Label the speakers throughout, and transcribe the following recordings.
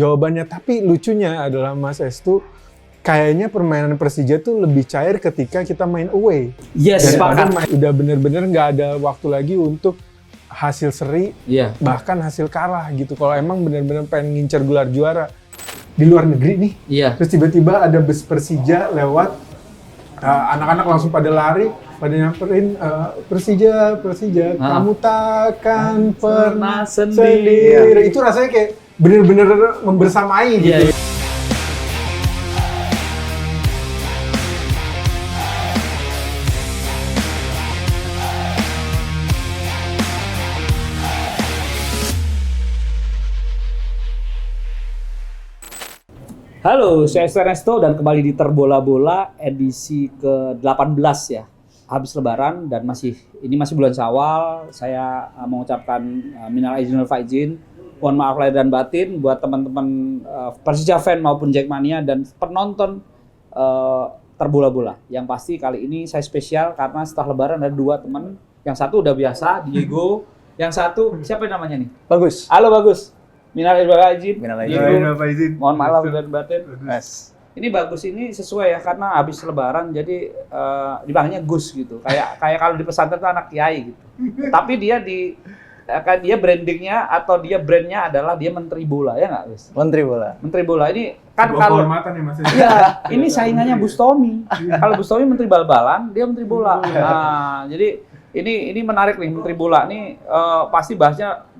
Speaker 1: jawabannya. Tapi lucunya adalah Mas Estu, kayaknya permainan Persija tuh lebih cair ketika kita main away.
Speaker 2: Yes,
Speaker 1: Daripada
Speaker 2: sepakat.
Speaker 1: udah bener-bener nggak ada waktu lagi untuk hasil seri,
Speaker 2: Iya.
Speaker 1: bahkan hasil kalah gitu. Kalau emang bener-bener pengen ngincer gelar juara di luar negeri nih,
Speaker 2: Iya.
Speaker 1: terus tiba-tiba ada bus Persija lewat, anak-anak langsung pada lari, pada nyamperin, Persija, kamu takkan pernah sendiri. Itu rasanya kayak bener-bener membersamai gitu.
Speaker 2: Iya. Halo, saya Ernesto dan kembali di Terbola-Bola edisi ke-18 ya. Habis lebaran dan masih bulan Syawal. Saya mengucapkan minal aidin wal faizin. Mohon maaf lahir dan batin buat teman-teman Persija fan maupun Jackmania dan penonton Terbola-Bola. Yang pasti kali ini saya spesial karena setelah lebaran ada dua teman. Yang satu udah biasa, Diego. Yang satu siapa namanya nih?
Speaker 3: Bagus.
Speaker 2: Halo Bagus. Minal aidin wal faizin.
Speaker 3: Minal
Speaker 2: Diego.
Speaker 3: aidin wal faizin.
Speaker 2: Mohon maaf lahir dan batin.
Speaker 3: Yes.
Speaker 2: Ini Bagus ini sesuai ya karena habis lebaran jadi dipanggilnya Gus gitu. Kayak kalau di pesantren itu anak kiai gitu. Tapi dia dia brandingnya atau dia brandnya adalah dia Menteri Bola ya nggak Gus?
Speaker 3: Menteri Bola.
Speaker 2: Menteri Bola ini kan
Speaker 1: Sebuah
Speaker 2: kalau
Speaker 1: kehormatan ya Mas.
Speaker 2: iya, ini saingannya Bustomi. Kalau Bustomi Menteri Bal-balan, dia Menteri Bola. Nah, jadi ini menarik nih Menteri Bola nih pasti bahasnya.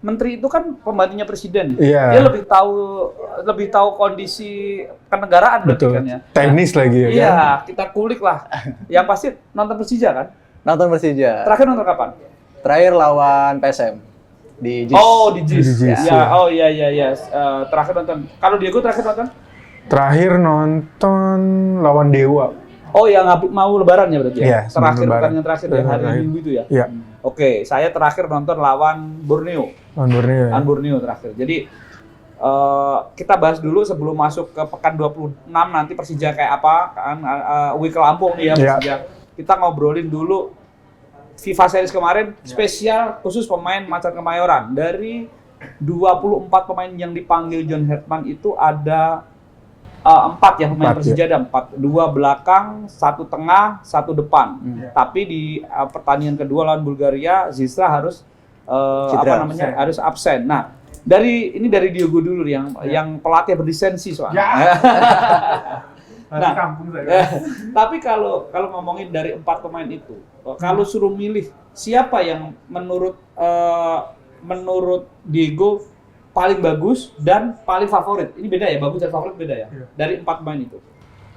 Speaker 2: Menteri itu kan pembantunya presiden.
Speaker 1: Iya.
Speaker 2: Dia lebih tahu kondisi kenegaraan berarti
Speaker 1: Betul.
Speaker 2: kan ya.
Speaker 1: Teknis lagi ya.
Speaker 2: Iya,
Speaker 1: Kan?
Speaker 2: kita kulik lah. Yang pasti nonton Persija kan?
Speaker 3: Nonton Persija.
Speaker 2: Terakhir nonton kapan?
Speaker 3: Terakhir lawan PSM di JIS.
Speaker 2: Oh, di JIS.
Speaker 1: Di JIS,
Speaker 2: Ya,
Speaker 1: ya.
Speaker 2: oh iya. Terakhir nonton. Kalau Diego terakhir nonton?
Speaker 1: Terakhir nonton lawan Dewa.
Speaker 2: Oh, yang mau lebaran ya berarti ya?
Speaker 1: Iya, sebelum
Speaker 2: Terakhir
Speaker 1: lebaran.
Speaker 2: pertandingan terakhir ya, hari
Speaker 1: Terakhir.
Speaker 2: Minggu itu ya?
Speaker 1: Iya.
Speaker 2: Oke, saya terakhir nonton lawan Borneo.
Speaker 1: Lawan Borneo ya.
Speaker 2: Borneo terakhir. Jadi kita bahas dulu sebelum masuk ke pekan 26 nanti Persija kayak apa kan week Lampung nih ya Persija. Kita ngobrolin dulu FIFA Series kemarin spesial khusus pemain Macan Kemayoran. Dari 24 pemain yang dipanggil John Hertman itu ada 4 ya pemain Persija ada 4. 2 belakang, 1 tengah, 1 depan. Tapi di pertandingan kedua lawan Bulgaria, Zisra harus harus absen. Nah, dari Diego dulu yang pelatih berlisensi soalnya. Nah,
Speaker 1: kampung saya.
Speaker 2: tapi kalau ngomongin dari 4 pemain itu, kalau suruh milih siapa yang menurut Diego paling bagus dan paling favorit. Ini beda ya, bagus dan favorit beda ya. Dari 4 pemain itu.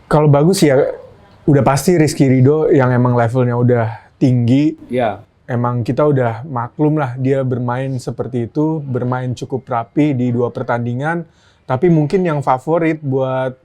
Speaker 1: Kalau bagus ya udah pasti Rizky Ridho yang emang levelnya udah tinggi.
Speaker 2: Iya.
Speaker 1: Emang kita udah maklum lah dia bermain seperti itu, bermain cukup rapi di 2 pertandingan. Tapi mungkin yang favorit buat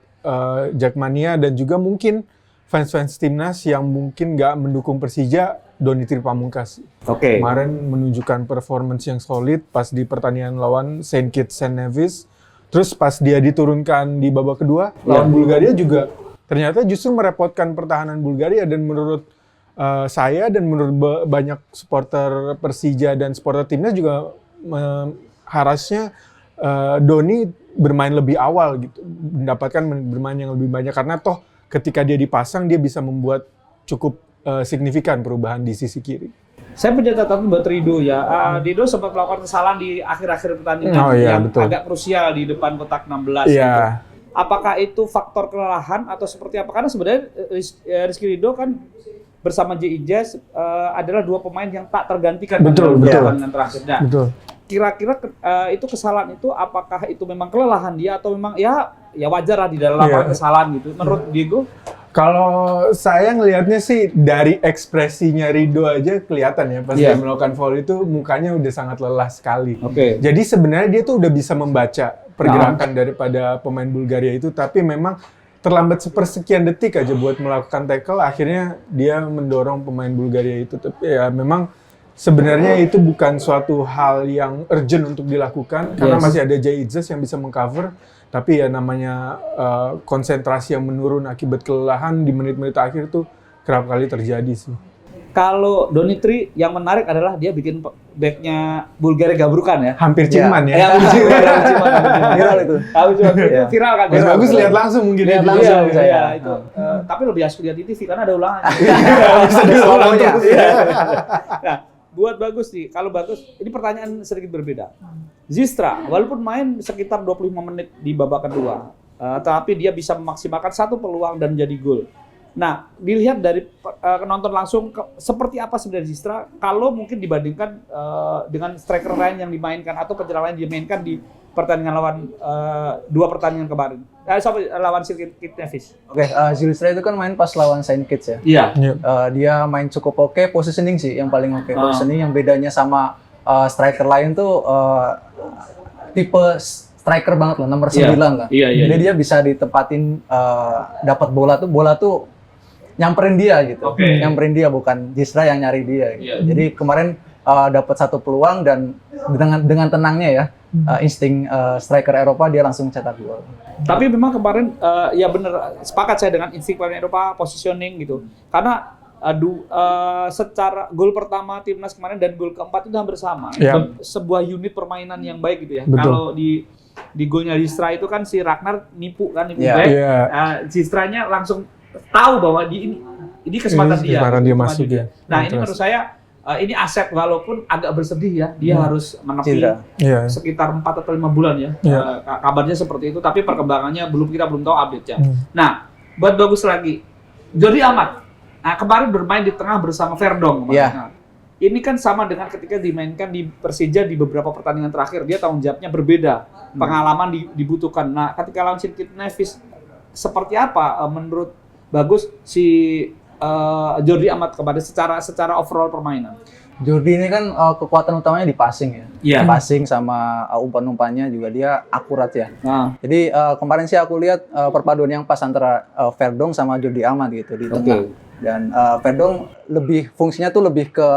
Speaker 1: Jackmania dan juga mungkin fans-fans timnas yang mungkin nggak mendukung Persija, Doni Tripamungkas.
Speaker 2: Oke.
Speaker 1: Kemarin menunjukkan performance yang solid pas di pertandingan lawan Saint Kitts Saint Nevis. Terus pas dia diturunkan di babak kedua lawan Bulgaria juga ternyata justru merepotkan pertahanan Bulgaria dan menurut saya dan menurut banyak supporter Persija dan supporter timnas juga harusnya Doni bermain lebih awal gitu, mendapatkan bermain yang lebih banyak karena toh ketika dia dipasang dia bisa membuat cukup signifikan perubahan di sisi kiri.
Speaker 2: Saya punya catatan buat Ridho ya. Ridho sempat melakukan kesalahan di akhir-akhir pertandingan yang
Speaker 1: betul.
Speaker 2: agak krusial di depan kotak 16
Speaker 1: Iya.
Speaker 2: gitu. Apakah itu faktor kelelahan atau seperti apa? Karena sebenarnya Rizky Ridho kan bersama J.I.J. adalah 2 pemain yang tak tergantikan
Speaker 1: Betul.
Speaker 2: pertandingan terakhir. Nah,
Speaker 1: Betul.
Speaker 2: kira-kira itu kesalahan itu apakah itu memang kelelahan dia atau memang ya wajar lah di dalam kesalahan gitu. Menurut Diego?
Speaker 1: Kalau saya ngelihatnya sih dari ekspresinya Ridho aja kelihatan ya pas dia melakukan foul itu mukanya udah sangat lelah sekali.
Speaker 2: Oke.
Speaker 1: Jadi sebenarnya dia tuh udah bisa membaca pergerakan daripada pemain Bulgaria itu, tapi memang terlambat sepersekian detik aja buat melakukan tackle, akhirnya dia mendorong pemain Bulgaria itu. Tapi ya memang sebenarnya itu bukan suatu hal yang urgent untuk dilakukan karena masih ada Jay Itzes yang bisa mengcover. Tapi ya namanya konsentrasi yang menurun akibat kelelahan di menit-menit akhir tuh kerap kali terjadi sih.
Speaker 2: Kalau Donitri yang menarik adalah dia bikin backnya Bulgaria Gabrukan ya.
Speaker 1: Hampir ciuman ya.
Speaker 2: Ya,
Speaker 3: Viral itu.
Speaker 2: Itu viral kan.
Speaker 1: Mas Bagus lihat langsung mungkin
Speaker 3: Lihat
Speaker 1: ya.
Speaker 3: langsung.
Speaker 2: Iya,
Speaker 3: saya.
Speaker 2: iya, itu. Tapi lebih asik lihat di TV karena ada ulangannya.
Speaker 1: Bisa diulang
Speaker 3: Solonya.
Speaker 1: terus.
Speaker 2: Nah, buat Bagus nih, kalau Bagus, ini pertanyaan sedikit berbeda. Zistra, walaupun main sekitar 25 menit di babak kedua, tapi dia bisa memaksimalkan satu peluang dan jadi gol. Nah, dilihat dari penonton langsung, seperti apa sebenarnya Zistra, kalau mungkin dibandingkan dengan striker lain yang dimainkan atau penyerang lain yang dimainkan di pertandingan lawan dua pertandingan kemarin. Lawan Saint Kitts Nevis.
Speaker 3: Oke, Zilstra itu kan main pas lawan Saint Kitts ya.
Speaker 2: Iya.
Speaker 3: Dia main cukup oke, positioning sih yang paling oke. Positioning yang bedanya sama striker lain tuh tipe striker banget loh, nomor 9 lah.
Speaker 2: Iya.
Speaker 3: Jadi dia bisa ditempatin dapat bola tuh nyamperin dia gitu.
Speaker 2: Oke.
Speaker 3: Nyamperin dia, bukan Zistra yang nyari dia gitu.
Speaker 2: Iya.
Speaker 3: Jadi kemarin dapat satu peluang dan dengan tenangnya ya, insting striker Eropa dia langsung cetak gol.
Speaker 2: Tapi memang kemarin ya benar, sepakat saya dengan insting pemain Eropa, positioning gitu. Karena secara gol pertama timnas kemarin dan gol keempat itu hampir sama.
Speaker 1: Ya.
Speaker 2: Sebuah unit permainan yang baik gitu ya.
Speaker 1: Betul.
Speaker 2: Kalau di golnya Zistra itu kan si Ragnar nipu back.
Speaker 1: Iya.
Speaker 2: Zistranya langsung tahu bahwa ini kesempatan
Speaker 1: Ini
Speaker 2: dia.
Speaker 1: kesempatan dia
Speaker 2: Kesempatan
Speaker 1: masuk ya.
Speaker 2: Nah, ini
Speaker 1: Terus.
Speaker 2: menurut saya ini aset, walaupun agak bersedih ya. Dia harus menepi
Speaker 3: Cedera.
Speaker 1: Iya.
Speaker 2: sekitar 4 atau 5 bulan ya.
Speaker 1: Iya.
Speaker 2: Kabarnya seperti itu, tapi perkembangannya kita belum tahu update-nya. Nah, buat Bagus lagi, Jordi Amat. Nah, kemarin bermain di tengah bersama Verdong.
Speaker 3: Iya.
Speaker 2: Nah, ini kan sama dengan ketika dimainkan di Persija di beberapa pertandingan terakhir, dia tanggung jawabnya berbeda. Pengalaman dibutuhkan. Nah, ketika lawan Saint Kitts Nevis, seperti apa menurut Bagus si Jordi Amat kemarin secara overall permainan?
Speaker 3: Jordi ini kan kekuatan utamanya di passing ya.
Speaker 2: Iya.
Speaker 3: Passing sama umpan-umpannya juga dia akurat ya.
Speaker 2: Nah,
Speaker 3: Jadi kemarin sih aku lihat perpaduan yang pas antara Verdong sama Jordi Amat gitu di tengah. Dan Verdong fungsinya tuh lebih ke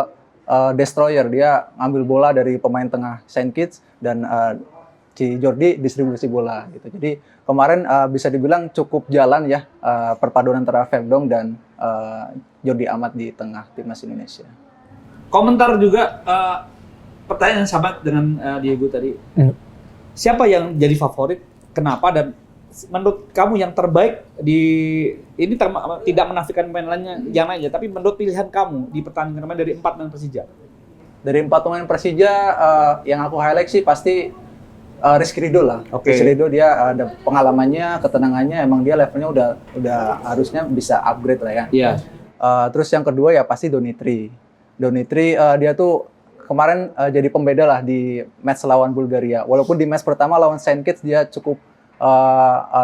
Speaker 3: destroyer. Dia ngambil bola dari pemain tengah Saint Kitts dan si Jordi distribusi bola gitu. Jadi kemarin bisa dibilang cukup jalan ya perpaduan antara Verdong dan Jordi Amat di tengah timnas Indonesia.
Speaker 2: komentar juga pertanyaan sama dengan Diego tadi. Siapa yang jadi favorit? Kenapa? Dan menurut kamu yang terbaik ini tidak menafikan pemain lainnya yang lainnya, tapi menurut pilihan kamu di pertandingan kemarin dari 4 pemain Persija?
Speaker 3: Dari 4 pemain Persija yang aku highlight sih pasti Rizky Ridho lah.
Speaker 2: Oke.
Speaker 3: Rizky Ridho dia ada pengalamannya, ketenangannya, emang dia levelnya udah harusnya bisa upgrade lah ya.
Speaker 2: Iya.
Speaker 3: Terus yang kedua ya pasti Donitri. Donitri dia tuh kemarin jadi pembeda lah di match lawan Bulgaria. Walaupun di match pertama lawan Saint Kitts dia cukup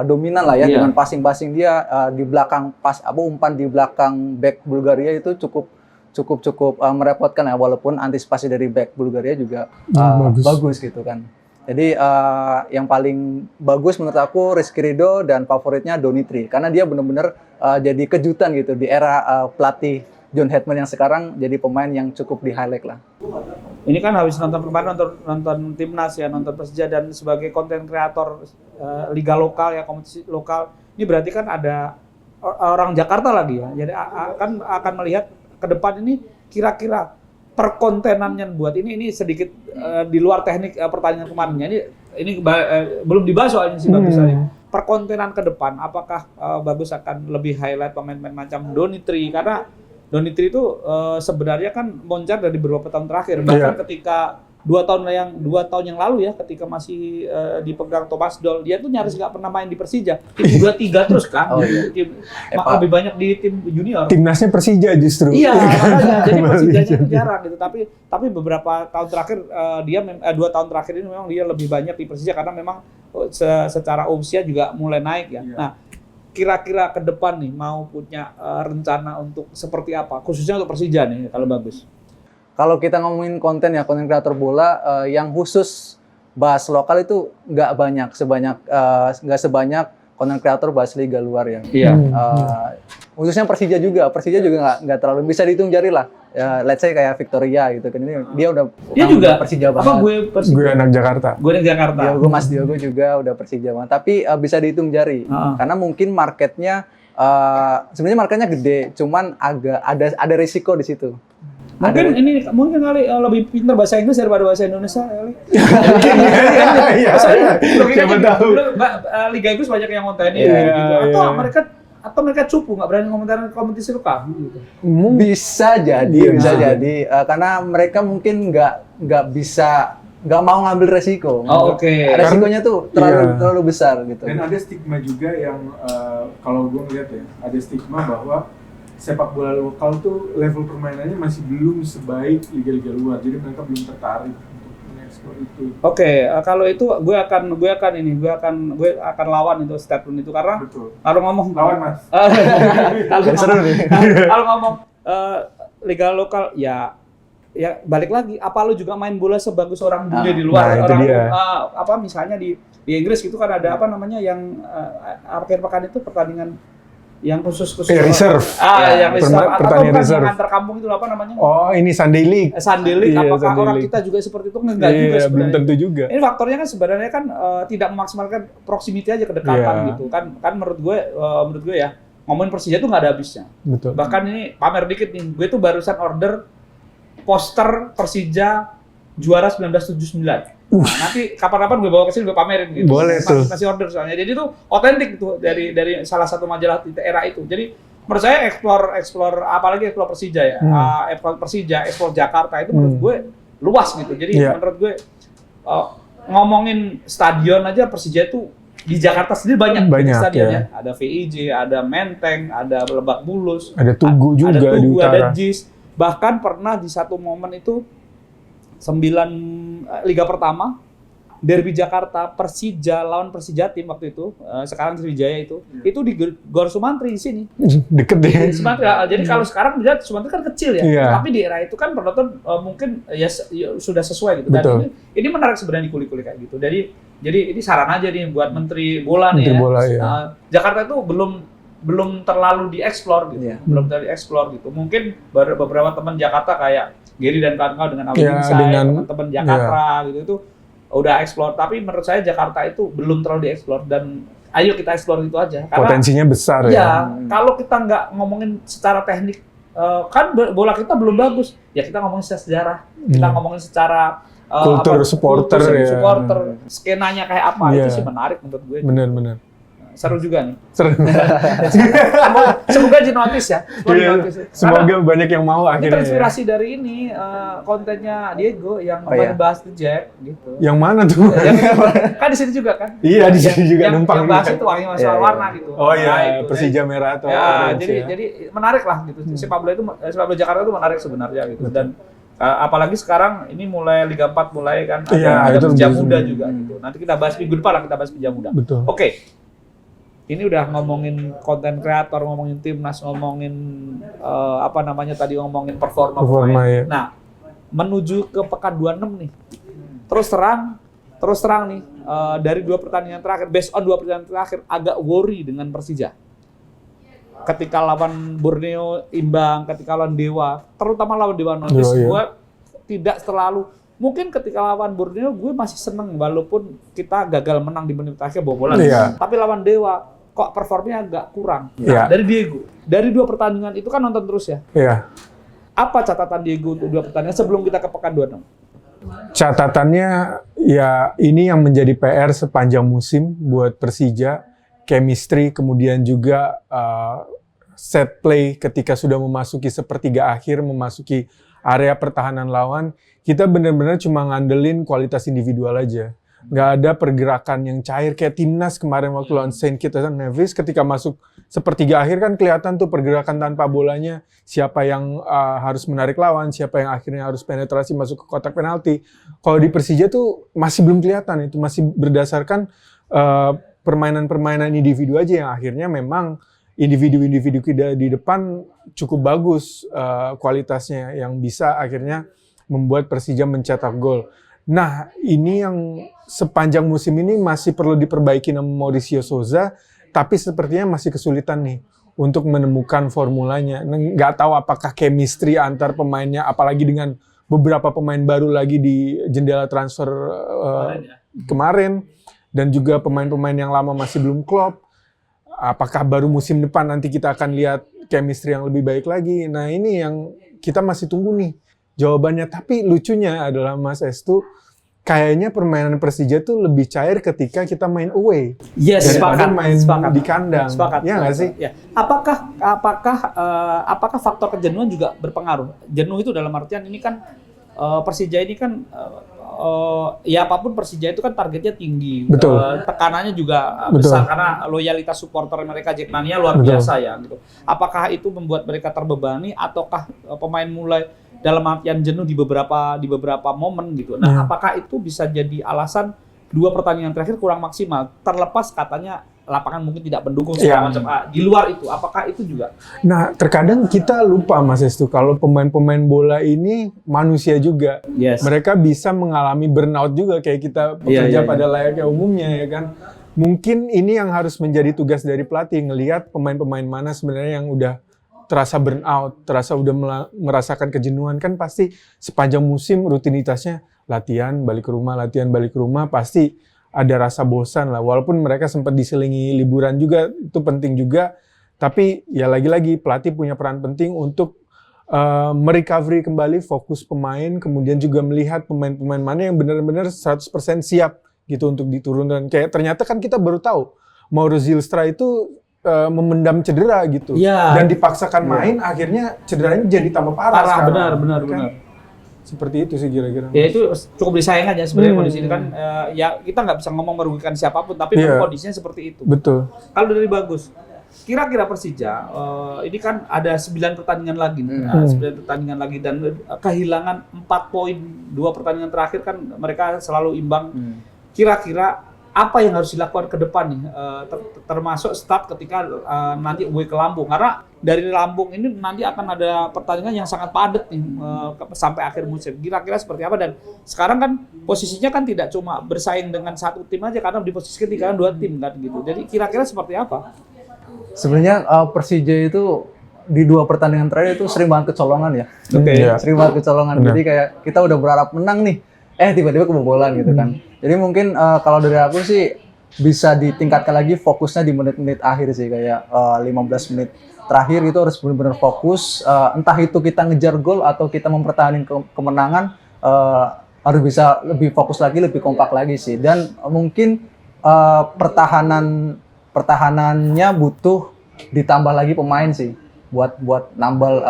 Speaker 3: dominan lah ya,
Speaker 2: Iya.
Speaker 3: dengan passing dia di belakang umpan di belakang back Bulgaria itu cukup merepotkan ya, walaupun antisipasi dari back Bulgaria juga bagus gitu kan. Jadi yang paling bagus menurut aku Rizky Ridho dan favoritnya Donitri karena dia benar-benar jadi kejutan gitu di era pelatih John Hetman yang sekarang jadi pemain yang cukup di highlight lah.
Speaker 2: Ini kan habis nonton kemarin nonton timnas ya, nonton Persija dan sebagai konten kreator liga lokal ya, kompetisi lokal. Ini berarti kan ada orang Jakarta lagi ya. Jadi akan melihat ke depan ini kira-kira perkontenannya buat ini sedikit di luar teknik pertandingan kemarinnya. Ini belum dibahas soalnya sih Bagus tadi. Perkontenan ke depan, apakah Bagus akan lebih highlight pemain-pemain macam Donitri, karena Donitri itu sebenarnya kan moncar dari beberapa tahun terakhir, bahkan ketika 2 tahun yang lalu ya, ketika masih dipegang Thomas Doll, dia tuh nyaris nggak pernah main di Persija, tim 23 terus kan, lebih banyak di tim junior.
Speaker 1: Timnasnya Persija justru.
Speaker 2: Iya, makanya jadi Persijanya itu jarang gitu, tapi beberapa tahun terakhir 2 tahun terakhir ini memang dia lebih banyak di Persija karena memang secara usia juga mulai naik ya. Nah, kira-kira ke depan nih mau punya rencana untuk seperti apa, khususnya untuk Persija nih kalau Bagus?
Speaker 3: Kalau kita ngomongin konten kreator bola yang khusus bahas lokal itu nggak sebanyak konten kreator bahas liga luar ya.
Speaker 2: Iya.
Speaker 3: Khususnya Persija juga nggak terlalu bisa dihitung jari lah. Let's say kayak Victoria gitu kan, ini dia
Speaker 2: juga
Speaker 3: Persija
Speaker 2: apa
Speaker 3: banget.
Speaker 1: Gue anak Jakarta.
Speaker 2: Gue di Jakarta.
Speaker 3: Mas Diogo juga udah Persija banget, tapi bisa dihitung jari karena mungkin marketnya sebenarnya marketnya gede, cuman agak ada risiko di situ.
Speaker 2: Mungkin kali lebih pintar bahasa Inggris daripada bahasa Indonesia kali.
Speaker 1: Iya. Siapa tahu.
Speaker 2: Liga Inggris banyak yang ngontenin
Speaker 3: Iya,
Speaker 2: gitu.
Speaker 1: iya.
Speaker 2: Atau mereka cupu nggak berani komentarin kompetisi lu kamu gitu.
Speaker 3: Bisa jadi,
Speaker 1: Iya,
Speaker 3: bisa
Speaker 1: bisa
Speaker 3: jadi karena mereka mungkin nggak mau ngambil resiko.
Speaker 2: Oh, oke.
Speaker 3: Resikonya tuh terlalu besar gitu.
Speaker 1: Dan ada stigma juga yang kalau gue ngeliat ya, ada stigma bahwa sepak bola lokal tuh level permainannya masih belum sebaik liga-liga luar, jadi mereka belum tertarik untuk mengeksplor itu.
Speaker 2: Oke, kalau itu gue akan lawan itu statement itu karena
Speaker 1: Betul.
Speaker 2: kalau ngomong
Speaker 1: Lawan Mas.
Speaker 2: kalau ngomong liga lokal ya balik lagi, apa lu juga main bola sebagus orang bule di luar?
Speaker 1: Nah, itu
Speaker 2: orang
Speaker 1: dia.
Speaker 2: Misalnya di Inggris gitu kan ada apa namanya yang akhir pekan itu pertandingan yang khusus
Speaker 1: reserve.
Speaker 2: Yang reserve atau
Speaker 1: pertandingan
Speaker 2: bukan
Speaker 1: reserve.
Speaker 2: yang antar kampung itu apa namanya?
Speaker 1: Oh, ini Sunday League.
Speaker 2: Sunday League.
Speaker 1: Iya,
Speaker 2: Apakah
Speaker 1: Sunday
Speaker 2: orang
Speaker 1: League.
Speaker 2: kita juga seperti itu? Enggak juga
Speaker 1: Iya,
Speaker 2: sebenarnya.
Speaker 1: belum tentu juga.
Speaker 2: Ini faktornya kan sebenarnya kan tidak memaksimalkan proximity aja, kedekatan
Speaker 1: Iya.
Speaker 2: gitu kan menurut gue ya ngomongin Persija tuh nggak ada habisnya.
Speaker 1: Betul.
Speaker 2: Bahkan ini pamer dikit nih, gue tuh barusan order poster Persija juara 1979. Nah, nanti kapan-kapan gue bawa ke sini gue pamerin gitu.
Speaker 1: Boleh tuh.
Speaker 2: Masih order soalnya. Jadi itu otentik tuh dari salah satu majalah di era itu. Jadi menurut saya explore apalagi explore Persija ya. Explore Persija, explore Jakarta itu menurut gue luas gitu. Jadi menurut gue ngomongin stadion aja Persija itu di Jakarta sendiri banyak stadionnya. Ada VIJ, ada Menteng, ada Lebak Bulus,
Speaker 1: Ada Tugu juga
Speaker 2: ada
Speaker 1: di utara.
Speaker 2: ada JIS. Bahkan pernah di satu momen itu 9 Liga pertama derby Jakarta Persija lawan Persija tim waktu itu sekarang Sriwijaya itu di Gor Sumantri di sini.
Speaker 1: Deket deh.
Speaker 2: Sumantri. Jadi kalau sekarang lihat Sumantri kan kecil ya, tapi di era itu kan penonton mungkin ya sudah sesuai gitu. Dan ini menarik sebenarnya kulik-kulik kayak gitu. Jadi ini saran aja nih buat Menteri Bola nih ya.
Speaker 1: Bola, ya.
Speaker 2: Jakarta itu belum terlalu dieksplor gitu, belum terlalu dieksplor gitu. Mungkin beberapa teman Jakarta kayak Gary dan kawan-kawan dengan Abu teman-teman Jakarta gitu itu udah eksplor. Tapi menurut saya Jakarta itu belum terlalu dieksplor dan ayo kita eksplor itu aja. Karena,
Speaker 1: potensinya besar ya.
Speaker 2: Kalau kita nggak ngomongin secara teknik, kan bola kita belum bagus. Ya kita ngomongin secara sejarah, kita ngomongin secara
Speaker 1: kultur supporter,
Speaker 2: skenanya kayak apa itu sih menarik menurut gue.
Speaker 1: Bener.
Speaker 2: Seru juga nih.
Speaker 1: Seru.
Speaker 2: Semoga di notice ya.
Speaker 1: Semoga banyak yang mau
Speaker 2: ini
Speaker 1: akhirnya.
Speaker 2: terinspirasi dari ini kontennya Diego yang bahas The Jack gitu.
Speaker 1: Yang mana tuh?
Speaker 2: Kan di sini juga kan?
Speaker 1: Iya, di sini juga numpang.
Speaker 2: Yang bahas itu wangi masalah warna gitu.
Speaker 1: Oh iya,
Speaker 2: itu,
Speaker 1: Persija merah atau
Speaker 2: jadi menarik lah gitu. Sepak bola Jakarta itu menarik sebenarnya gitu. Dan apalagi sekarang ini mulai Liga 4 mulai kan ada Persija Muda juga gitu. Nanti kita bahas minggu depan lah kita bahas Persija Muda.
Speaker 1: Betul.
Speaker 2: Oke. Ini udah ngomongin konten kreator, ngomongin timnas, ngomongin ngomongin performa
Speaker 1: ya.
Speaker 2: Nah, menuju ke pekan 26 nih. Terus terang nih dari 2 pertandingan terakhir, based on 2 pertandingan terakhir agak worry dengan Persija. Ketika lawan Borneo imbang, ketika lawan Dewa, terutama lawan Dewa Notis, gue tidak terlalu. Mungkin ketika lawan Borneo gue masih seneng walaupun kita gagal menang di menit terakhir bobolan. Tapi lawan Dewa kok performnya agak kurang. Nah, dari Diego, dari 2 pertandingan itu kan nonton terus ya.
Speaker 1: Iya.
Speaker 2: Apa catatan Diego untuk 2 pertandingan sebelum kita ke pekan 26?
Speaker 1: Catatannya ya ini yang menjadi PR sepanjang musim buat Persija, chemistry, kemudian juga set play ketika sudah memasuki sepertiga akhir, memasuki area pertahanan lawan, kita benar-benar cuma ngandelin kualitas individual aja. Nggak ada pergerakan yang cair kayak timnas kemarin waktu lawan Saint Kitts and Nevis, ketika masuk sepertiga akhir kan kelihatan tuh pergerakan tanpa bolanya, siapa yang harus menarik lawan, siapa yang akhirnya harus penetrasi masuk ke kotak penalti. Kalau di Persija tuh masih belum kelihatan, itu masih berdasarkan permainan-permainan individu aja yang akhirnya memang individu-individu kita di depan cukup bagus kualitasnya yang bisa akhirnya membuat Persija mencetak gol. Nah, ini yang sepanjang musim ini masih perlu diperbaiki sama Mauricio Souza, tapi sepertinya masih kesulitan nih untuk menemukan formulanya. Nggak tahu apakah chemistry antar pemainnya, apalagi dengan beberapa pemain baru lagi di jendela transfer kemarin, dan juga pemain-pemain yang lama masih belum klop. apakah baru musim depan nanti kita akan lihat chemistry yang lebih baik lagi? Nah ini yang kita masih tunggu nih jawabannya. Tapi lucunya adalah Mas Estu, kayaknya permainan Persija tuh lebih cair ketika kita main away
Speaker 2: Yes,
Speaker 1: daripada
Speaker 2: sepakat,
Speaker 1: main
Speaker 2: sepakat.
Speaker 1: di kandang.
Speaker 2: Sepakat.
Speaker 1: Ya nggak sih?
Speaker 2: Ya. Apakah faktor kejenuhan juga berpengaruh? Jenuh itu dalam artian ini kan Persija ini kan ya apapun Persija itu kan targetnya tinggi.
Speaker 1: Betul.
Speaker 2: Tekanannya juga
Speaker 1: Betul.
Speaker 2: besar karena loyalitas supporter mereka Jackmania luar
Speaker 1: Betul.
Speaker 2: biasa ya gitu. Apakah itu membuat mereka terbebani ataukah pemain mulai dalam artian jenuh di beberapa momen gitu. Nah, apakah itu bisa jadi alasan 2 pertandingan terakhir kurang maksimal? Terlepas katanya lapangan mungkin tidak mendukung segala macam. Di luar itu, apakah itu juga?
Speaker 1: Nah, terkadang kita lupa Mas Estu, kalau pemain-pemain bola ini manusia juga.
Speaker 2: Yes.
Speaker 1: Mereka bisa mengalami burnout juga kayak kita pekerja pada layaknya umumnya ya kan. Mungkin ini yang harus menjadi tugas dari pelatih, ngelihat pemain-pemain mana sebenarnya yang udah terasa burnout, terasa udah merasakan kejenuhan. Kan pasti sepanjang musim rutinitasnya latihan, balik ke rumah, pasti ada rasa bosan lah. Walaupun mereka sempat diselingi liburan juga, itu penting juga. Tapi ya lagi-lagi pelatih punya peran penting untuk merecovery kembali fokus pemain, kemudian juga melihat pemain-pemain mana yang benar-benar 100% siap gitu untuk diturunkan. Kayak ternyata kan kita baru tahu Mauro Zylstra itu memendam cedera gitu, dan dipaksakan main, akhirnya cederanya jadi tambah parah.
Speaker 2: Benar.
Speaker 1: Seperti itu sih kira-kira.
Speaker 2: Ya itu cukup disayangkan ya sebenarnya kondisi ini kan ya kita nggak bisa ngomong merugikan siapapun, tapi kondisinya seperti itu.
Speaker 1: Betul.
Speaker 2: Kalau dari Bagus, kira-kira Persija ini kan ada 9 pertandingan lagi nih, 9 pertandingan lagi dan kehilangan 4 poin 2 pertandingan terakhir kan mereka selalu imbang. Kira-kira apa yang harus dilakukan ke depan nih, termasuk start ketika nanti away ke Lampung, karena dari Lampung ini nanti akan ada pertandingan yang sangat padat nih sampai akhir musim. Kira-kira seperti apa? Dan sekarang kan posisinya kan tidak cuma bersaing dengan satu tim aja, karena di posisi ketiga kan 2 tim kan gitu. Jadi kira-kira seperti apa?
Speaker 3: Sebenarnya Persija itu di 2 pertandingan terakhir itu sering banget kecolongan ya. Sering banget kecolongan. Jadi kayak kita udah berharap menang nih, tiba-tiba kebobolan gitu kan. Jadi mungkin kalau dari aku sih bisa ditingkatkan lagi fokusnya di menit-menit akhir sih, kayak 15 menit terakhir itu harus benar-benar fokus, entah itu kita ngejar gol atau kita mempertahankan kemenangan, harus bisa lebih fokus lagi, lebih kompak lagi sih. Dan mungkin pertahanannya butuh ditambah lagi pemain sih buat nambal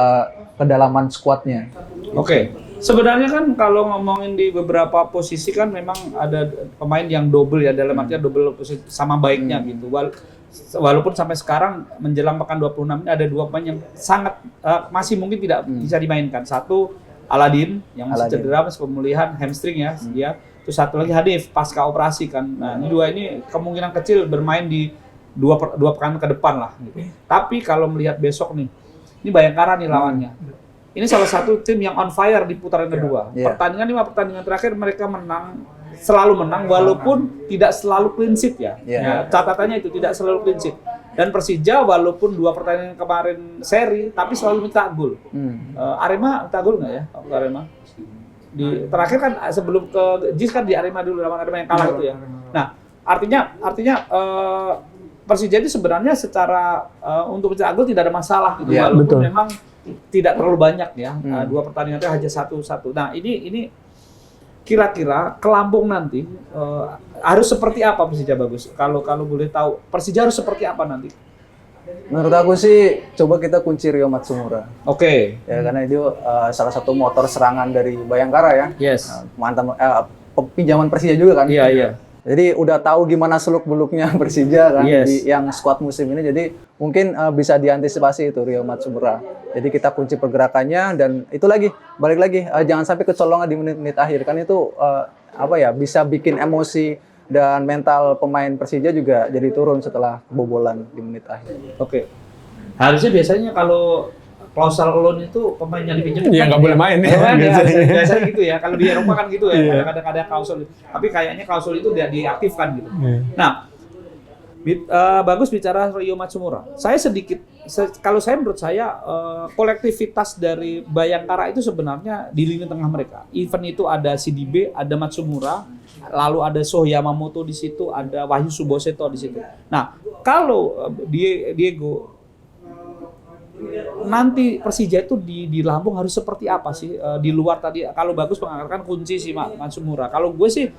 Speaker 3: kedalaman skuadnya.
Speaker 2: Oke. Sebenarnya kan kalau ngomongin di beberapa posisi kan memang ada pemain yang double ya, dalam artian double posisi sama baiknya gitu. Walaupun sampai sekarang menjelang pekan 26 ini ada 2 pemain yang sangat masih mungkin tidak bisa dimainkan. Satu Aladin yang masih cedera, masih pemulihan hamstring ya dia. Terus satu lagi Hanif pasca operasi kan. Nah, ini 2 ini kemungkinan kecil bermain di 2 pekan ke depan lah gitu. Tapi kalau melihat besok nih, ini Bayangkara nih lawannya. Ini salah satu tim yang on fire di putaran kedua. 5 pertandingan terakhir mereka selalu menang walaupun tidak selalu clean sheet ya. Catatannya itu tidak selalu clean sheet. Dan Persija walaupun 2 pertandingan kemarin seri tapi selalu minta gol. Arema minta gol nggak ya? Arema di terakhir kan sebelum ke JIS kan di Arema dulu, lawan Arema yang kalah itu ya. Nah, artinya Persija itu sebenarnya secara untuk mencetak gol tidak ada masalah gitu, walaupun memang tidak terlalu banyak ya, 2 pertandingan itu hanya 1-1. Nah ini kira-kira ke Lampung nanti harus seperti apa Persija Bagus? Kalau boleh tahu Persija harus seperti apa nanti?
Speaker 3: Menurut aku sih coba kita kunci Ryo Matsumura.
Speaker 2: Oke.
Speaker 3: Ya karena itu salah satu motor serangan dari Bayangkara ya.
Speaker 2: Yes.
Speaker 3: Mantan pinjaman Persija juga kan.
Speaker 2: Iya.
Speaker 3: Jadi udah tahu gimana seluk-beluknya Persija kan di yang skuad musim ini. Jadi mungkin bisa diantisipasi itu Ryo Matsumura. Jadi kita kunci pergerakannya, dan itu balik lagi jangan sampai kecolongan di menit-menit akhir kan, itu bisa bikin emosi dan mental pemain Persija juga jadi turun setelah kebobolan di menit akhir.
Speaker 2: Oke. Harusnya biasanya kalau klausul loan itu pemain yang dipinjam
Speaker 1: nggak boleh main ya.
Speaker 2: Biasanya gitu ya. Kalau di Eropa kan gitu ya. Kadang-kadang ada klausul. Tapi kayaknya klausul itu dia diaktifkan gitu. Nah, Bagus bicara Ryo Matsumura. Menurut saya kolektivitas dari Bayangkara itu sebenarnya di lini tengah mereka. Even itu ada Sidibe, ada Matsumura, lalu ada Soh Yamamoto di situ, ada Wahyu Suboseto di situ. Nah, kalau Diego nanti Persija itu di Lampung harus seperti apa sih? Di luar tadi kalau bagus menganggarkan kunci si Matsumura. Kalau gue sih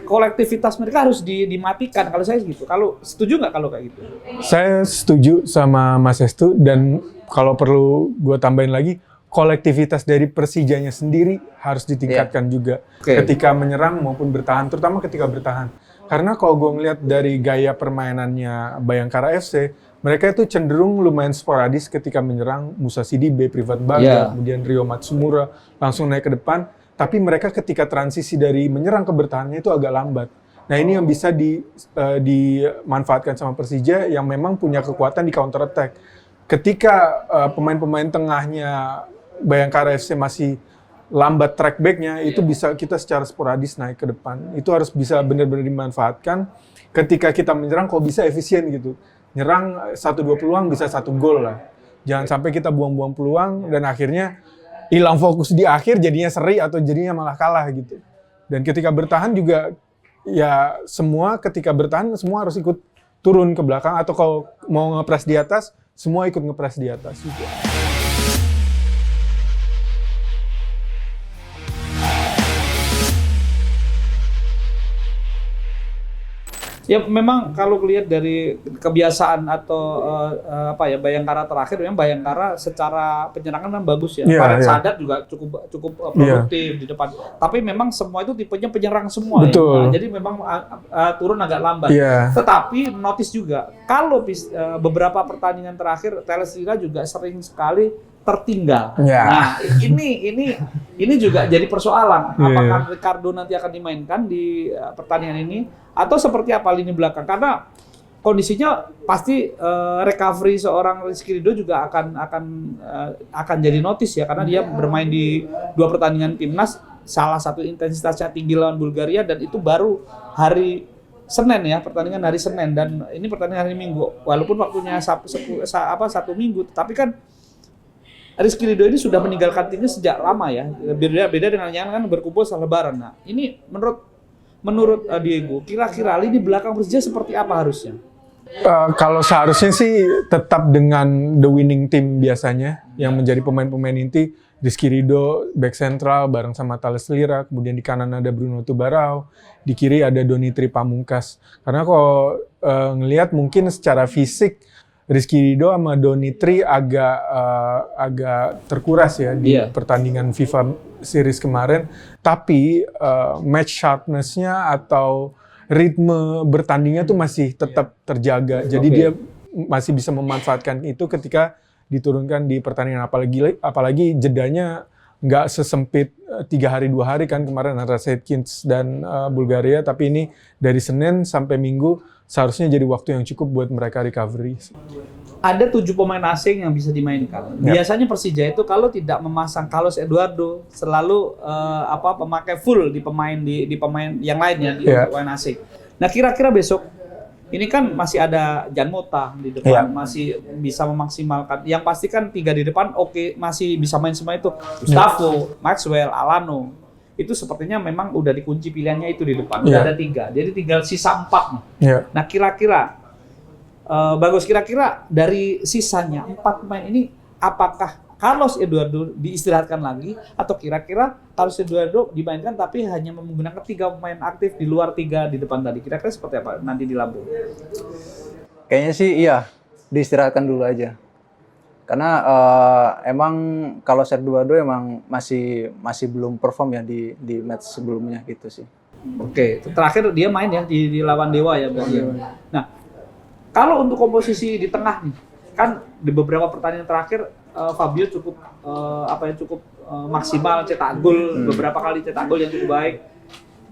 Speaker 2: kolektivitas mereka harus dimatikan kalau saya gitu. Kalau setuju nggak kalau kayak gitu?
Speaker 1: Saya setuju sama Mas Estu, dan kalau perlu gue tambahin lagi, kolektivitas dari Persijanya sendiri harus ditingkatkan juga ketika menyerang maupun bertahan, terutama ketika bertahan. Karena kalau gue ngeliat dari gaya permainannya Bayangkara FC, mereka itu cenderung lumayan sporadis ketika menyerang. Musa Sidibe, Privat Bangga, kemudian Rio Matsumura langsung naik ke depan. Tapi mereka ketika transisi dari menyerang ke bertahannya itu agak lambat. Nah ini yang bisa dimanfaatkan sama Persija yang memang punya kekuatan di counter attack. Ketika pemain-pemain tengahnya Bayangkara FC masih lambat track back-nya, itu bisa kita secara sporadis naik ke depan. Itu harus bisa benar-benar dimanfaatkan. Ketika kita menyerang kok bisa efisien gitu. Nyerang 1-2 peluang bisa 1 gol lah. Jangan sampai kita buang-buang peluang dan akhirnya hilang fokus di akhir, jadinya seri atau jadinya malah kalah gitu. Dan ketika bertahan juga ya ketika bertahan semua harus ikut turun ke belakang, atau kalau mau ngepres di atas semua ikut ngepres di atas juga.
Speaker 2: Ya memang kalau lihat dari kebiasaan atau Bayangkara terakhir, memang Bayangkara secara penyerangan memang bagus ya. Farid Sadat juga cukup produktif di depan. Tapi memang semua itu tipenya penyerang semua.
Speaker 1: Betul.
Speaker 2: Ya. Nah, jadi memang turun agak lambat. Tetapi notice juga kalau beberapa pertandingan terakhir Thalesvira juga sering sekali tertinggal. Nah, ini juga jadi persoalan. Apakah Ricardo nanti akan dimainkan di pertandingan ini atau seperti apa lini belakang? Karena kondisinya pasti recovery seorang Rizky Ridho juga akan jadi notice ya, karena dia bermain di 2 pertandingan timnas, salah satu intensitasnya tinggi lawan Bulgaria, dan itu baru hari Senin ya, pertandingan hari Senin, dan ini pertandingan hari Minggu. Walaupun waktunya 1 minggu, tapi kan Rizky Ridho ini sudah meninggalkan timnya sejak lama ya. Beda dengan yang kan berkumpul setelah Lebaran. Nah, ini menurut Diego, kira-kira lini belakang Persija seperti apa harusnya?
Speaker 1: Kalau seharusnya sih tetap dengan the winning team biasanya, yang menjadi pemain-pemain inti. Rizky Ridho back sentral bareng sama Thalesvira, kemudian di kanan ada Bruno Tubarao, di kiri ada Donitri Pamungkas. Karena kalau ngelihat mungkin secara fisik Rizky Ridho sama Donitri agak terkuras ya di pertandingan FIFA Series kemarin, tapi match sharpness-nya atau ritme bertandingnya tuh masih tetap terjaga. Jadi dia masih bisa memanfaatkan itu ketika diturunkan di pertandingan, apalagi jedanya nggak sesempit 3 hari 2 hari kan kemarin antara Setkins dan Bulgaria, tapi ini dari Senin sampai Minggu seharusnya jadi waktu yang cukup buat mereka recovery.
Speaker 2: Ada 7 pemain asing yang bisa dimainkan. Biasanya Persija itu kalau tidak memasang Carlos Eduardo selalu pemakai full di pemain yang lainnya di pemain asing. Nah, kira-kira besok ini kan masih ada Jan Mota di depan, masih bisa memaksimalkan. Yang pasti kan 3 di depan masih bisa main semua itu. Gustavo, Maxwell, Alano. Itu sepertinya memang udah dikunci pilihannya itu di depan. Udah ada 3. Jadi tinggal sisa 4 nih. Nah, kira-kira Bagus, kira-kira dari sisanya 4 pemain ini apakah Carlos Eduardo diistirahatkan lagi atau kira-kira Carlos Eduardo dimainkan tapi hanya menggunakan 3 pemain aktif di luar 3 di depan tadi? Kira-kira seperti apa nanti di Lampung?
Speaker 3: Kayaknya sih iya, diistirahatkan dulu aja. Karena emang Carlos Eduardo emang masih belum perform ya di match sebelumnya gitu sih.
Speaker 2: Oke, terakhir dia main ya di lawan Dewa ya berarti. Nah, kalau untuk komposisi di tengah nih, kan di beberapa pertandingan terakhir Fabio cukup maksimal cetak gol, beberapa kali cetak gol yang cukup baik.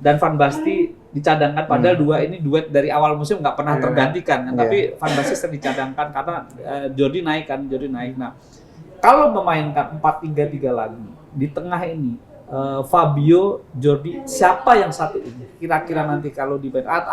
Speaker 2: Dan Van Basten dicadangkan, padahal 2 ini duet dari awal musim nggak pernah tergantikan, tapi Van Basten dicadangkan karena Jordi naik. Nah, kalau memainkan 4-3-3 lagi di tengah ini, Fabio, Jordi, siapa yang satu ini? Kira-kira nanti kalau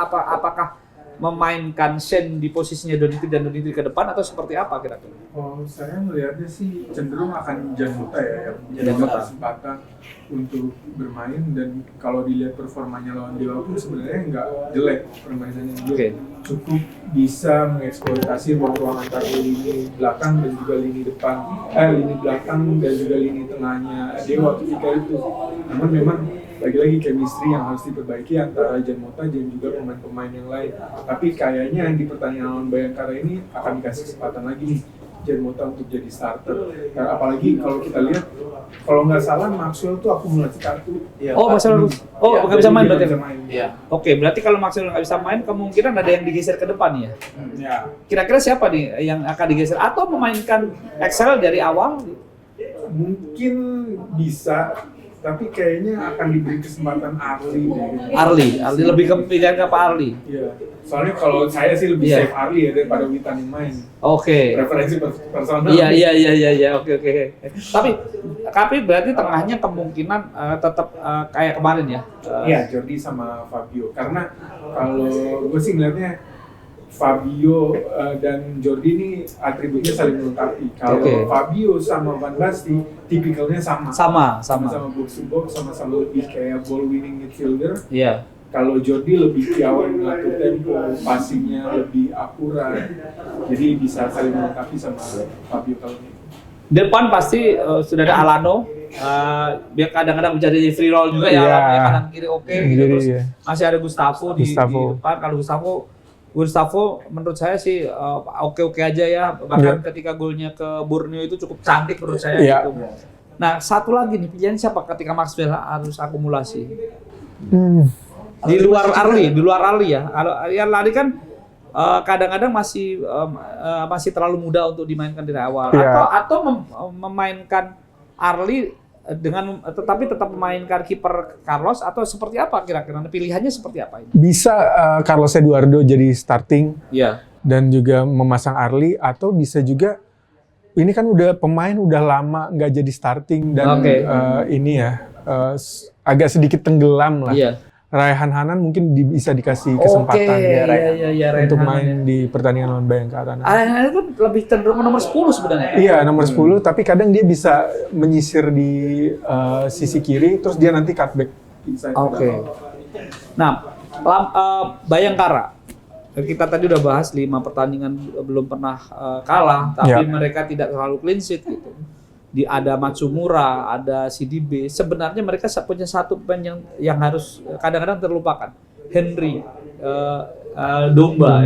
Speaker 2: apakah memainkan Shen di posisinya Donitri ke depan atau seperti apa kira-kira?
Speaker 1: Oh, saya melihatnya sih cenderung akan Jan Mota ya, yang punya kesempatan untuk bermain, dan kalau dilihat performanya lawan Dewa pun sebenarnya nggak jelek permainannya. cukup bisa mengeksploitasi ruang-ruang antara lini belakang dan juga lini depan, lini belakang dan juga lini tengahnya Dewa ketika itu. Namun memang lagi-lagi chemistry yang harus diperbaiki antara Jean Mota dan juga pemain-pemain yang lain. Tapi kayaknya di pertandingan lawan Bayangkara ini akan dikasih kesempatan lagi nih Jean Mota untuk jadi starter. Karena apalagi kalau kita lihat, kalau nggak salah Maxwell tuh akumulasi kartu.
Speaker 2: Oh, Maxwell nggak bisa main berarti.
Speaker 1: Iya.
Speaker 2: Oke, berarti kalau Maxwell nggak bisa main, kemungkinan ada yang digeser ke depan ya.
Speaker 1: Ya.
Speaker 2: Kira-kira siapa nih yang akan digeser atau memainkan Excel dari awal?
Speaker 1: Mungkin bisa, tapi kayaknya akan diberi kesempatan Arli deh.
Speaker 2: Arli lebih ke pilihan ke Pak Arli.
Speaker 1: Iya. Soalnya kalau saya sih lebih safe Arli ya daripada Witan yang main.
Speaker 2: Oke.
Speaker 1: Preferensi personal.
Speaker 2: Iya. Oke. Tapi berarti tengahnya kemungkinan tetap kayak kemarin ya.
Speaker 1: Iya, Jordi sama Fabio. Karena kalau gue sih ngeliatnya Fabio dan Jordi ini atributnya saling melengkapi. Kalau Fabio sama Van Basten tipikalnya sama. Sama-sama box to box, sama-sama lebih kayak ball winning midfielder.
Speaker 2: Iya.
Speaker 1: Kalau Jordi lebih piawai mengatur tempo, passingnya lebih akurat. Jadi bisa saling melengkapi sama Fabio kalau ini.
Speaker 2: Depan pasti sudah ada Alano. Dia kadang-kadang bisa jadi free roll juga ya, kanan kiri gitu. Terus masih ada Gustavo di depan. Kalau Gustavo menurut saya sih oke aja ya. Bahkan ketika golnya ke Borneo itu cukup cantik menurut saya gitu. Nah, satu lagi nih, pilihan siapa ketika Maxwell harus akumulasi? Di luar Arli ya. Lari kan kadang-kadang masih terlalu muda untuk dimainkan dari awal. Atau memainkan Arli tetapi tetap memainkan kiper Carlos, atau seperti apa kira-kira? Pilihannya seperti apa ini?
Speaker 1: Bisa Carlos Eduardo jadi starting.
Speaker 2: Iya.
Speaker 1: Dan juga memasang Arli, atau bisa juga ini kan pemain udah lama nggak jadi starting dan ini ya agak sedikit tenggelam lah.
Speaker 2: Iya.
Speaker 1: Raihan Hanan mungkin bisa dikasih kesempatan untuk main di pertandingan lawan Bayangkara.
Speaker 2: Raihan Hanan kan lebih cenderung nomor 10 sebenarnya.
Speaker 1: Iya, nomor 10, tapi kadang dia bisa menyisir di sisi kiri, terus dia nanti cutback.
Speaker 2: Nah, Bayangkara. Kita tadi udah bahas 5 pertandingan belum pernah kalah, tapi mereka tidak terlalu clean sheet gitu. Ada Matsumura, ada CDB. Sebenarnya mereka punya satu pemain yang harus kadang-kadang terlupakan. Henry Domba.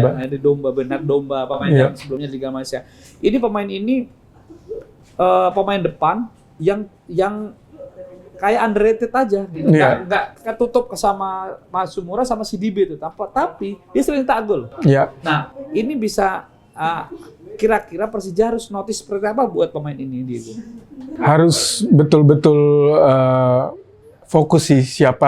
Speaker 2: Bernard Domba, pemain yang sebelumnya di Liga Malaysia. Ini pemain depan yang kayak underrated aja gitu. Nggak ketutup sama Matsumura sama CDB itu. Tapi dia sering tak gol. Nah, ini bisa kira-kira Persija harus notice seperti apa buat pemain ini, Diego?
Speaker 1: Harus betul-betul fokus sih,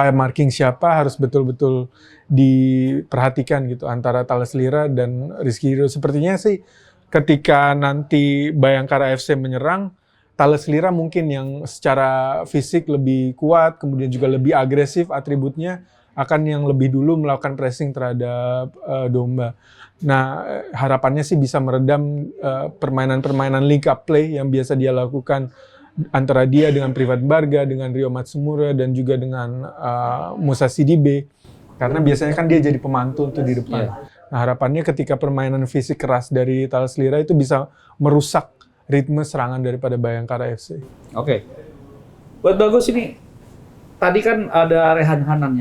Speaker 1: marking siapa harus betul-betul diperhatikan gitu antara Thales Lira dan Rizky Ridho. Sepertinya sih ketika nanti Bayangkara FC menyerang, Thales Lira mungkin yang secara fisik lebih kuat, kemudian juga lebih agresif atributnya, akan yang lebih dulu melakukan pressing terhadap Domba. Nah, harapannya sih bisa meredam permainan-permainan link up play yang biasa dia lakukan antara dia dengan Privat Barga, dengan Rio Matsumura, dan juga dengan Musa Sidibe. Karena biasanya kan dia jadi pemantul tuh di depan. Nah, harapannya ketika permainan fisik keras dari Thales Lira itu bisa merusak ritme serangan daripada Bayangkara FC.
Speaker 2: Buat Bagus ini, tadi kan ada Rehan Hanan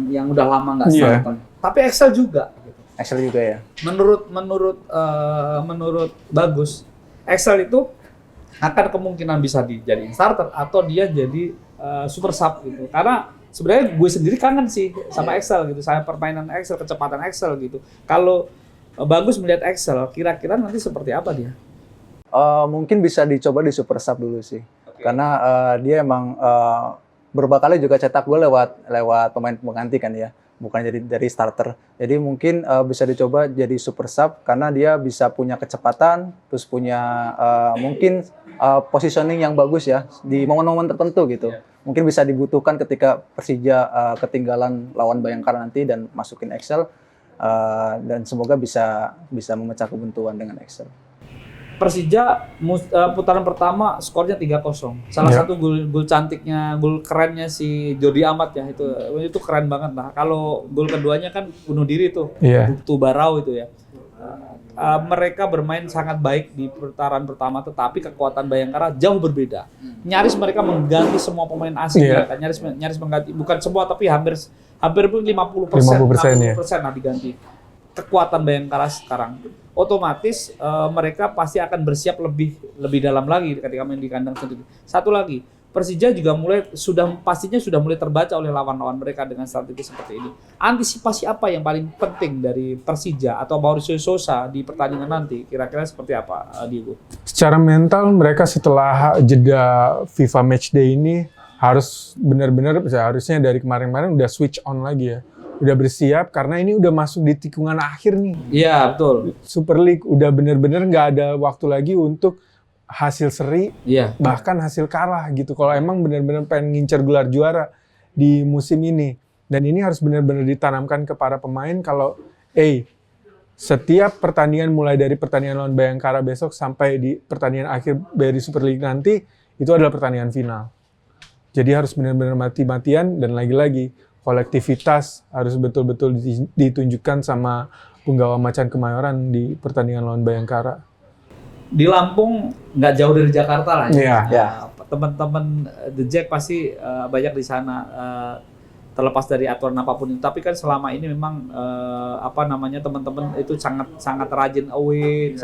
Speaker 2: yang udah lama nggak starter. Tapi Excel juga ya. Menurut Bagus, Excel itu akan kemungkinan bisa dijadiin starter atau dia jadi super sub gitu. Karena sebenarnya gue sendiri kangen sih sama Excel gitu. Saya permainan Excel, kecepatan Excel gitu. Kalau Bagus melihat Excel, kira-kira nanti seperti apa dia?
Speaker 3: Mungkin bisa dicoba di super sub dulu sih. Karena dia emang beberapa kali juga cetak gol lewat pemain pengganti kan ya. Bukan jadi dari starter. Jadi mungkin bisa dicoba jadi super sub karena dia bisa punya kecepatan, terus punya mungkin positioning yang bagus ya di momen-momen tertentu gitu. Mungkin bisa dibutuhkan ketika Persija ketinggalan lawan Bayangkara nanti dan masukin Excel dan semoga bisa memecah kebuntuan dengan Excel.
Speaker 2: putaran pertama skornya 3-0. Salah satu gol cantiknya, gol kerennya si Jordi Amat ya, itu keren banget lah. Kalau gol keduanya kan bunuh diri tuh, Tubarau itu ya. Mereka bermain sangat baik di putaran pertama, tetapi kekuatan Bayangkara jauh berbeda. Nyaris mereka mengganti semua pemain asing, kan? nyaris mengganti, bukan semua tapi hampir 50% lah diganti. Kekuatan Bayangkara sekarang, otomatis mereka pasti akan bersiap lebih dalam lagi ketika main di kandang sendiri. Satu lagi, Persija juga pastinya sudah mulai terbaca oleh lawan-lawan mereka dengan strategi seperti ini. Antisipasi apa yang paling penting dari Persija atau Mauricio Sousa di pertandingan nanti? Kira-kira seperti apa, Diego?
Speaker 1: Secara mental mereka setelah jeda FIFA Matchday ini harus benar-benar, harusnya dari kemarin-kemarin udah switch on lagi ya. Udah bersiap karena ini udah masuk di tikungan akhir nih.
Speaker 2: Iya, betul.
Speaker 1: Super League udah benar-benar nggak ada waktu lagi untuk hasil seri, bahkan hasil kalah gitu. Kalau emang benar-benar pengen ngincer gelar juara di musim ini. Dan ini harus benar-benar ditanamkan ke para pemain kalau setiap pertandingan mulai dari pertandingan lawan Bayangkara besok sampai di pertandingan akhir dari Super League nanti, itu adalah pertandingan final. Jadi harus benar-benar mati-matian dan lagi-lagi kolektivitas harus betul-betul ditunjukkan sama penggawa Macan Kemayoran di pertandingan lawan Bayangkara.
Speaker 2: Di Lampung nggak jauh dari Jakarta lah
Speaker 1: ya.
Speaker 2: Teman-teman The Jack pasti banyak di sana, terlepas dari aturan apapun itu. Tapi kan selama ini memang teman-teman itu sangat rajin away,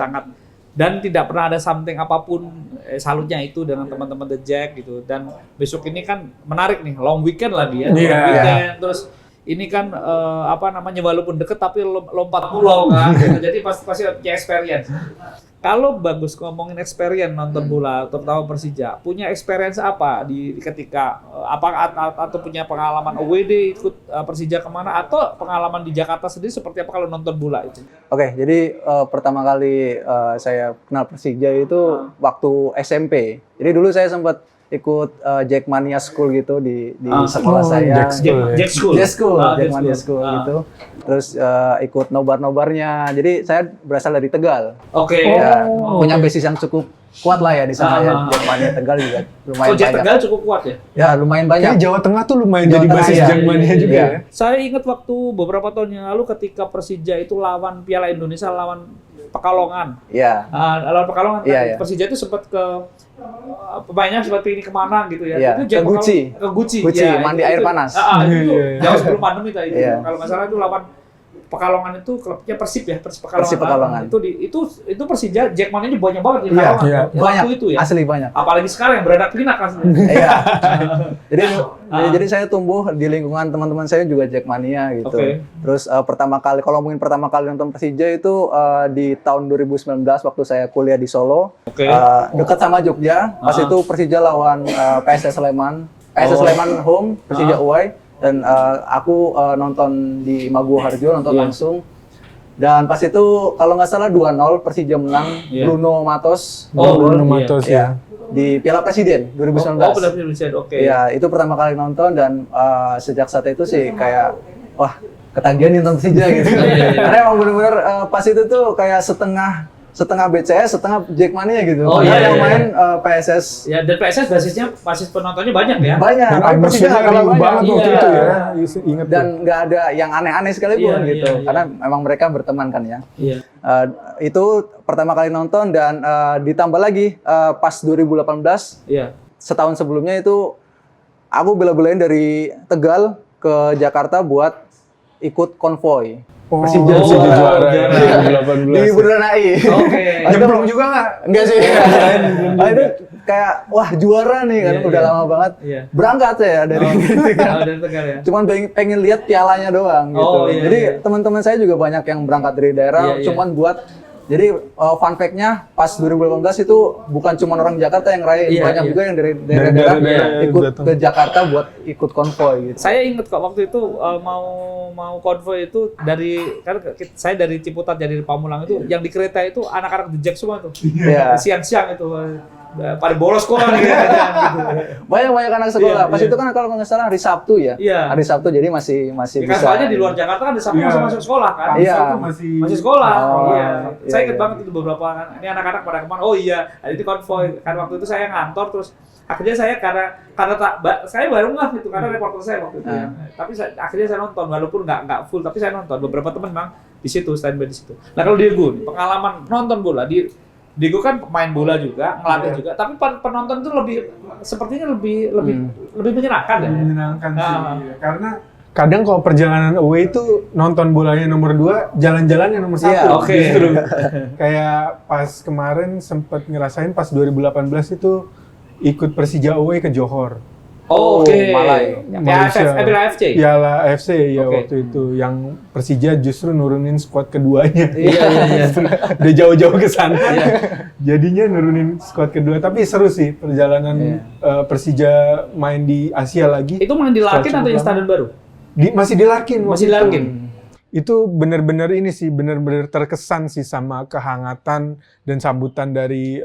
Speaker 2: dan tidak pernah ada something apapun salutnya itu dengan teman-teman The Jack gitu. Dan besok ini kan menarik nih, long weekend lah dia, weekend terus. Ini kan walaupun deket tapi lompat pulau kan, jadi pasti punya experience. Kalau bagus ngomongin experience nonton bola, terutama Persija, punya experience apa ketika atau punya pengalaman away day ikut Persija kemana, atau pengalaman di Jakarta sendiri seperti apa kalau nonton bola itu?
Speaker 3: Oke, jadi pertama kali saya kenal Persija itu waktu SMP. Jadi dulu saya sempat ikut Jackmania School gitu di sekolah saya.
Speaker 2: Jack School
Speaker 3: Jackmania School gitu. Terus ikut nobar-nobarnya. Jadi saya berasal dari Tegal.
Speaker 2: Oke.
Speaker 3: Ya, punya basis yang cukup kuat lah ya di sana ya. Jackmania Tegal juga lumayan banyak.
Speaker 2: Tegal cukup kuat ya?
Speaker 3: Ya, lumayan banyak.
Speaker 1: Kayak Jawa Tengah tuh lumayan jadi basis Jackmania juga ya.
Speaker 2: Saya ingat waktu beberapa tahun yang lalu ketika Persija itu lawan Piala Indonesia lawan Pekalongan.
Speaker 3: Iya.
Speaker 2: Lawan Pekalongan
Speaker 3: Iya.
Speaker 2: Persija itu sempat ke pemainnya seperti ini kemana gitu ya.
Speaker 3: Iya.
Speaker 2: Itu ke Guci. Ya,
Speaker 3: mandi air panas.
Speaker 2: Itu jauh sebelum pandemi tadi.
Speaker 3: Iya.
Speaker 2: Kalau nggak salah itu lawan Pekalongan, itu klubnya Persib ya, Persib
Speaker 3: Pekalongan.
Speaker 2: Itu Persija Jackmania ini banyak banget di
Speaker 3: Iya.
Speaker 2: Pekalongan.
Speaker 1: Iya.
Speaker 3: Banyak
Speaker 2: itu ya.
Speaker 3: Asli banyak.
Speaker 2: Apalagi sekarang yang beradak pinak kan.
Speaker 3: Iya. Jadi saya tumbuh di lingkungan teman-teman saya juga Jackmania gitu.
Speaker 2: Okay.
Speaker 3: Terus kalau ngomongin pertama kali nonton Persija itu di tahun 2019 waktu saya kuliah di Solo.
Speaker 2: Okay.
Speaker 3: Dekat sama Jogja. Pas itu Persija lawan PSS Sleman. PSS Sleman home, Persija away. Dan aku nonton di Maguwo Harjo, nonton langsung. Dan pas itu kalau nggak salah 2-0 Persija menang. Bruno Matos.
Speaker 1: Bruno Matos ya.
Speaker 3: Di Piala Presiden 2019.
Speaker 2: Piala Presiden, oke.
Speaker 3: Iya, itu pertama kali nonton dan sejak saat itu sih kayak wah ketagihan nonton Persija gitu. Karena emang benar-benar pas itu tuh kayak setengah BCS, setengah Jackmania gitu. Yang main PSS.
Speaker 2: Ya, dan PSS basis penontonnya banyak ya.
Speaker 3: Banyak.
Speaker 1: Dan Persija riuh banget waktu itu ya. Ingat
Speaker 3: dan nggak ada yang aneh-aneh sekalipun gitu. Karena memang mereka berteman kan ya.
Speaker 2: Iya.
Speaker 3: Itu pertama kali nonton dan ditambah lagi pas 2018.
Speaker 2: Iya.
Speaker 3: Setahun sebelumnya itu aku bela-belain dari Tegal ke Jakarta buat ikut konvoy.
Speaker 1: Persija juara 2018.
Speaker 3: Di Bundaran HI.
Speaker 2: Oke.
Speaker 1: Nyemplung juga nggak?
Speaker 3: Enggak sih. Itu kayak wah juara nih kan, udah lama banget. Berangkat saya dari
Speaker 2: Tegal ya.
Speaker 3: Cuman pengen lihat pialanya doang gitu. Jadi teman-teman saya juga banyak yang berangkat dari daerah cuman buat. Jadi fun fact-nya pas 2018 itu bukan cuma orang Jakarta yang raih, banyak juga yang dari daerah-daerah ikut ke Jakarta buat ikut konvoy gitu.
Speaker 2: Saya ingat kok waktu itu mau konvoy itu saya dari Ciputat jadi dari Pamulang itu yang di kereta itu anak-anak The Jack semua tuh. Siang-siang itu pada bolos sekolah nih jangan gitu.
Speaker 3: Banyak anak sekolah.
Speaker 2: Iya,
Speaker 3: Pas
Speaker 2: iya.
Speaker 3: itu kan kalau nggak salah hari Sabtu ya.
Speaker 2: Iya.
Speaker 3: Hari Sabtu jadi masih
Speaker 2: Ya, kan
Speaker 3: bisa.
Speaker 2: soalnya di luar Jakarta kan di Sabtu
Speaker 1: Iya.
Speaker 2: masih masuk sekolah kan.
Speaker 3: Iya.
Speaker 1: Itu masih
Speaker 2: Sekolah.
Speaker 3: Oh,
Speaker 2: Iya.
Speaker 3: iya,
Speaker 2: Saya ingat
Speaker 3: iya.
Speaker 2: banget itu beberapa ini anak-anak pada kemana. Oh iya, itu konvoy. Kan waktu itu saya ngantor terus akhirnya saya saya baru nggak gitu karena reporter saya waktu itu ya. Tapi akhirnya saya nonton walaupun nggak full tapi saya nonton beberapa teman memang di situ standby di situ. Nah kalau Diego nih, pengalaman nonton bola Diego kan pemain bola juga, ngelatih juga, tapi penonton itu sepertinya lebih menyenangkan ya.
Speaker 1: menyenangkan sih.
Speaker 2: Ah.
Speaker 1: Iya. Karena kadang kalau perjalanan away itu nonton bolanya nomor 2, jalan-jalannya nomor 1.
Speaker 3: Iya,
Speaker 2: oke.
Speaker 1: Justru. Kayak pas kemarin sempat ngerasain pas 2018 itu ikut Persija away ke Johor.
Speaker 2: Oh, oke.
Speaker 3: Malai.
Speaker 2: Piala AFC.
Speaker 1: Piala AFC ya
Speaker 2: Oke.
Speaker 1: waktu itu yang Persija justru nurunin skuad keduanya.
Speaker 2: Iya.
Speaker 1: Udah jauh-jauh ke sana. Jadinya nurunin skuad kedua, tapi seru sih perjalanan Persija main di Asia lagi.
Speaker 2: Itu main di Larkin
Speaker 1: Setelah
Speaker 2: atau yang
Speaker 1: cukup
Speaker 2: stadion baru?
Speaker 1: Masih di Larkin. waktu
Speaker 2: Masih di
Speaker 1: itu.
Speaker 2: Larkin.
Speaker 1: Itu benar-benar ini sih, benar-benar terkesan sih sama kehangatan dan sambutan dari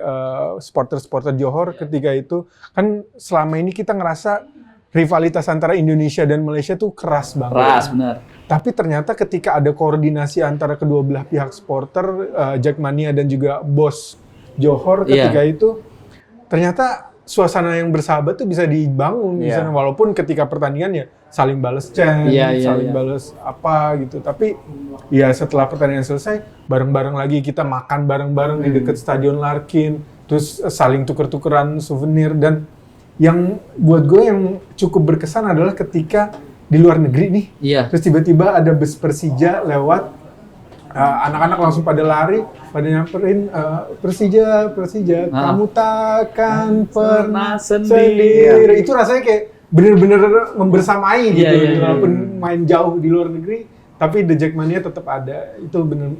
Speaker 1: supporter-supporter Johor ketika itu. Kan selama ini kita ngerasa rivalitas antara Indonesia dan Malaysia tuh keras banget.
Speaker 2: Keras, benar.
Speaker 1: Tapi ternyata ketika ada koordinasi antara kedua belah pihak supporter, Jackmania dan juga bos Johor ketika itu, ternyata suasana yang bersahabat tuh bisa dibangun di sana. Walaupun ketika pertandingan ya saling balas chat, saling balas apa gitu. Tapi ya setelah pertandingan selesai, bareng-bareng lagi kita makan bareng-bareng di dekat Stadion Larkin, terus saling tuker-tukeran souvenir. Dan yang buat gue yang cukup berkesan adalah ketika di luar negeri nih, terus tiba-tiba ada bus Persija lewat, anak-anak langsung pada lari, pada nyamperin Persija, kamu takkan pernah sendiri. Itu rasanya kayak bener-bener membersamai gitu, walaupun main jauh di luar negeri, tapi The Jackmania tetap ada. Itu bener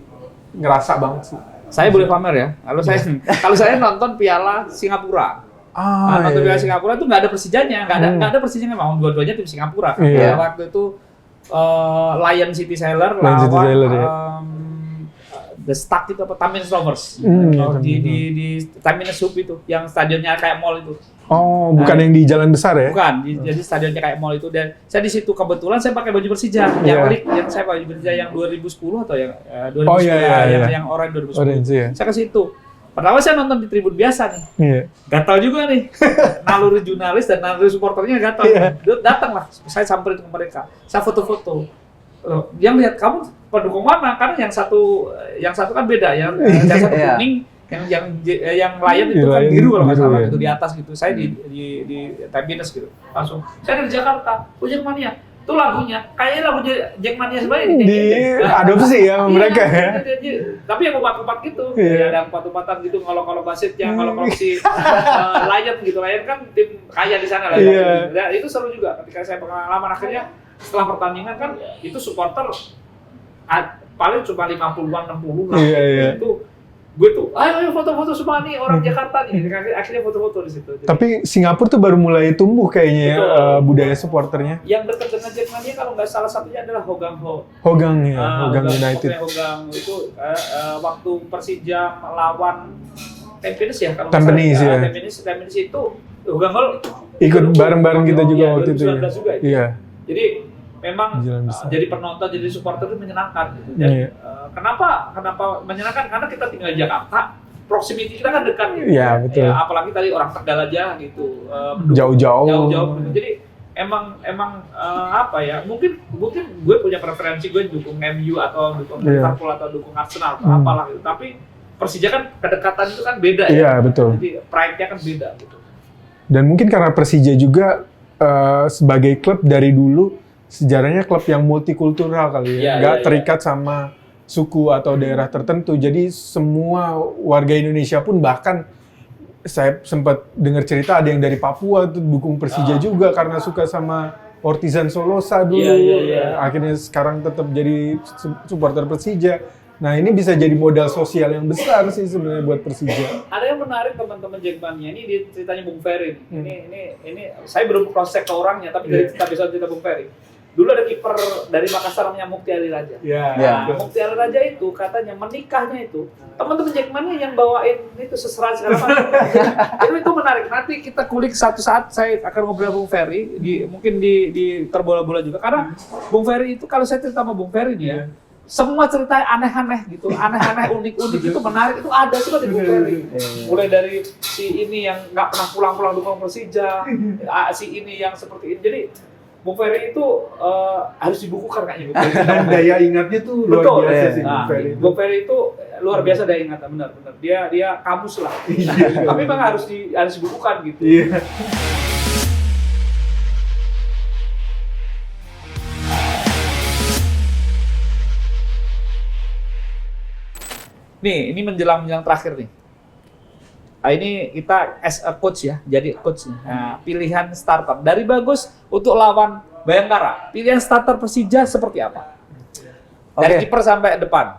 Speaker 1: ngerasa banget sih.
Speaker 2: Saya boleh pamer ya. Kalau saya nonton Piala Singapura. Nonton Piala Singapura itu nggak ada Persijanya, nggak ada Persijanya, memang dua-duanya tim Singapura. Waktu itu Lion City Sailor lawan The Stuck itu apa? Tampines Rovers. Di Tampines Hub itu, yang stadionnya kayak mall itu.
Speaker 1: Oh, bukan yang di jalan besar ya?
Speaker 2: Bukan, jadi stadionnya kayak mall itu. Dan saya di situ kebetulan saya pakai baju Persija, yang saya pakai baju Persija yang 2010 atau yang 2010 yang orange 2010.
Speaker 1: Orange,
Speaker 2: Saya ke situ. Pertama saya nonton di tribun biasa nih. Gatal juga nih. Naluri jurnalis dan naluri supporternya gatal. Datanglah, saya samperin ke mereka. Saya foto-foto. Yang lihat kamu pendukung mana? Karena yang satu kan beda, yang satu kuning, yang Lion itu kan biru kalau nggak salah, itu di atas gitu. Saya di Tampines gitu. Langsung. Saya dari Jakarta. Jackmania. Itu lagunya, kayaknya lagu Jackmania sebenarnya
Speaker 1: diadopsi ya mereka ya.
Speaker 2: Tapi yang umpat-umpat gitu, ada umpat-umpatan gitu, kalau basitnya, kalau si Lion gitu, Lion kan tim kaya di sana lah. Ya, itu seru juga ketika saya pengalaman akhirnya setelah pertandingan kan itu supporter paling cuma 50-an, 60 lah. Itu gue tuh, ayo foto-foto semua nih orang Jakarta nih, akhirnya foto-foto di situ.
Speaker 1: Tapi Singapura tuh baru mulai tumbuh kayaknya ya, budaya supporternya.
Speaker 2: Yang dekat dengan Jackmania kalau nggak salah satunya adalah Hogang
Speaker 1: United.
Speaker 2: Hogang itu waktu Persija melawan Tampines ya kalau
Speaker 1: Tampines
Speaker 2: itu Hogang
Speaker 1: ikut bareng-bareng kita juga waktu itu.
Speaker 2: Iya. Jadi memang jadi penonton, jadi supporter itu menyenangkan gitu. Dan kenapa menyenangkan? Karena kita tinggal di Jakarta, proximity kita kan dekat gitu.
Speaker 1: Iya, betul.
Speaker 2: Ya, apalagi tadi orang Tegal aja gitu.
Speaker 1: Jauh-jauh.
Speaker 2: Jadi emang apa ya? Mungkin gue punya preferensi, gue dukung MU atau dukung Liverpool atau dukung Arsenal atau apalah gitu. Tapi Persija kan kedekatan itu kan beda ya.
Speaker 1: Iya, betul.
Speaker 2: Jadi pride-nya kan beda gitu.
Speaker 1: Dan mungkin karena Persija juga sebagai klub dari dulu sejarahnya klub yang multikultural kali ya, nggak terikat sama suku atau daerah tertentu. Jadi semua warga Indonesia pun, bahkan saya sempat dengar cerita ada yang dari Papua tuh dukung Persija juga karena suka sama Partizan Solosa dulu. Akhirnya sekarang tetap jadi supporter Persija. Nah ini bisa jadi modal sosial yang besar sih sebenarnya buat Persija.
Speaker 2: Ada yang menarik teman-teman Jackmania ini di ceritanya Bung Ferry. Ini saya belum cross check ke orangnya, tapi dari cerita Bung Ferry. Dulu ada kiper dari Makassar namanya Mukti Ali Raja.
Speaker 3: Iya.
Speaker 2: Nah, Mukti Ali Raja itu katanya menikahnya itu teman-teman Jackmania yang bawain itu seserah segala macam. Itu menarik. Nanti kita kulik satu saat saya akan ngobrol sama Bung Ferry mungkin di terbola-bola juga karena Bung Ferry itu kalau saya cerita sama Bung Ferry nih ya, semua cerita aneh-aneh gitu, aneh-aneh unik-unik itu menarik itu ada semua di Bung Ferry. Mulai dari si ini yang nggak pernah pulang-pulang dukung Persija, si ini yang seperti ini. Jadi Bung Ferry itu harus dibukukan kayaknya.
Speaker 1: Dan daya ingatnya tuh luar
Speaker 2: Betul.
Speaker 1: biasa sih
Speaker 2: Nah,
Speaker 1: Bung Ferry itu.
Speaker 2: Bung Ferry itu luar biasa daya ingatan, benar-benar. Dia kamus lah. Tapi memang harus dibukukan gitu.
Speaker 1: Iya.
Speaker 2: Nih, ini menjelang terakhir nih. Ini kita as a coach ya, jadi coach nih. Nah, pilihan starter dari Bagus untuk lawan Bayangkara. Pilihan starter Persija seperti apa? Dari kiper sampai depan.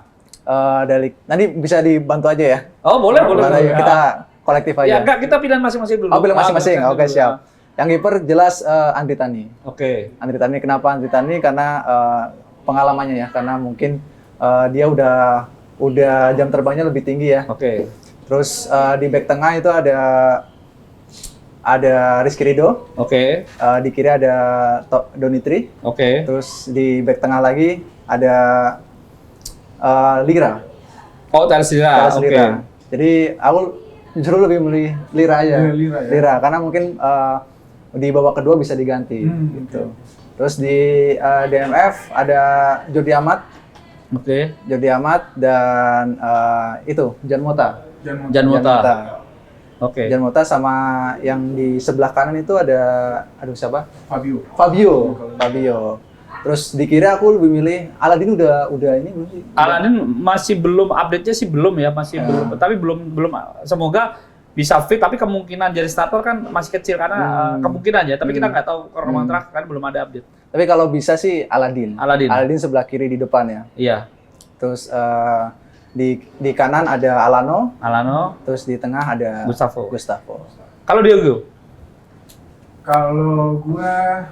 Speaker 3: Nanti bisa dibantu aja ya.
Speaker 2: Oh, boleh.
Speaker 3: Kita kolektif aja.
Speaker 2: Ya, enggak, kita pilihan masing-masing dulu.
Speaker 3: Oh, pilih masing-masing. Oke, siap. Yang kiper jelas Andri Tani.
Speaker 2: Oke.
Speaker 3: Andri Tani, kenapa Andri Tani? Karena pengalamannya ya, karena mungkin dia udah jam terbangnya lebih tinggi ya.
Speaker 2: Oke.
Speaker 3: Terus di back tengah itu ada Rizky Ridho.
Speaker 2: Oke.
Speaker 3: Di kiri ada Donitri.
Speaker 2: Oke.
Speaker 3: Terus di back tengah lagi ada Lira.
Speaker 2: Oh, Thales Lira.
Speaker 3: Thales Lira. Jadi aku justru lebih milih Lira aja. Lira karena mungkin di babak kedua bisa diganti gitu. Terus di DMF ada Jordi Amat.
Speaker 2: Oke.
Speaker 3: Jordi Amat dan itu Jan Mota.
Speaker 2: Jan Mota. Oke.
Speaker 3: Jan Mota sama yang di sebelah kanan itu ada siapa? Fabio. Terus di kiri aku lebih milih Aladin udah ini belum sih?
Speaker 2: Aladin masih belum update-nya sih belum ya, belum. Tapi belum semoga bisa fit, tapi kemungkinan jadi starter kan masih kecil karena kemungkinan ya, tapi kita nggak tahu kontrak kan belum ada update.
Speaker 3: Tapi kalau bisa sih Aladin sebelah kiri di depan ya.
Speaker 2: Iya.
Speaker 3: Terus di kanan ada Alano. Terus di tengah ada Gustavo.
Speaker 2: Kalau Diogo?
Speaker 1: Kalau gua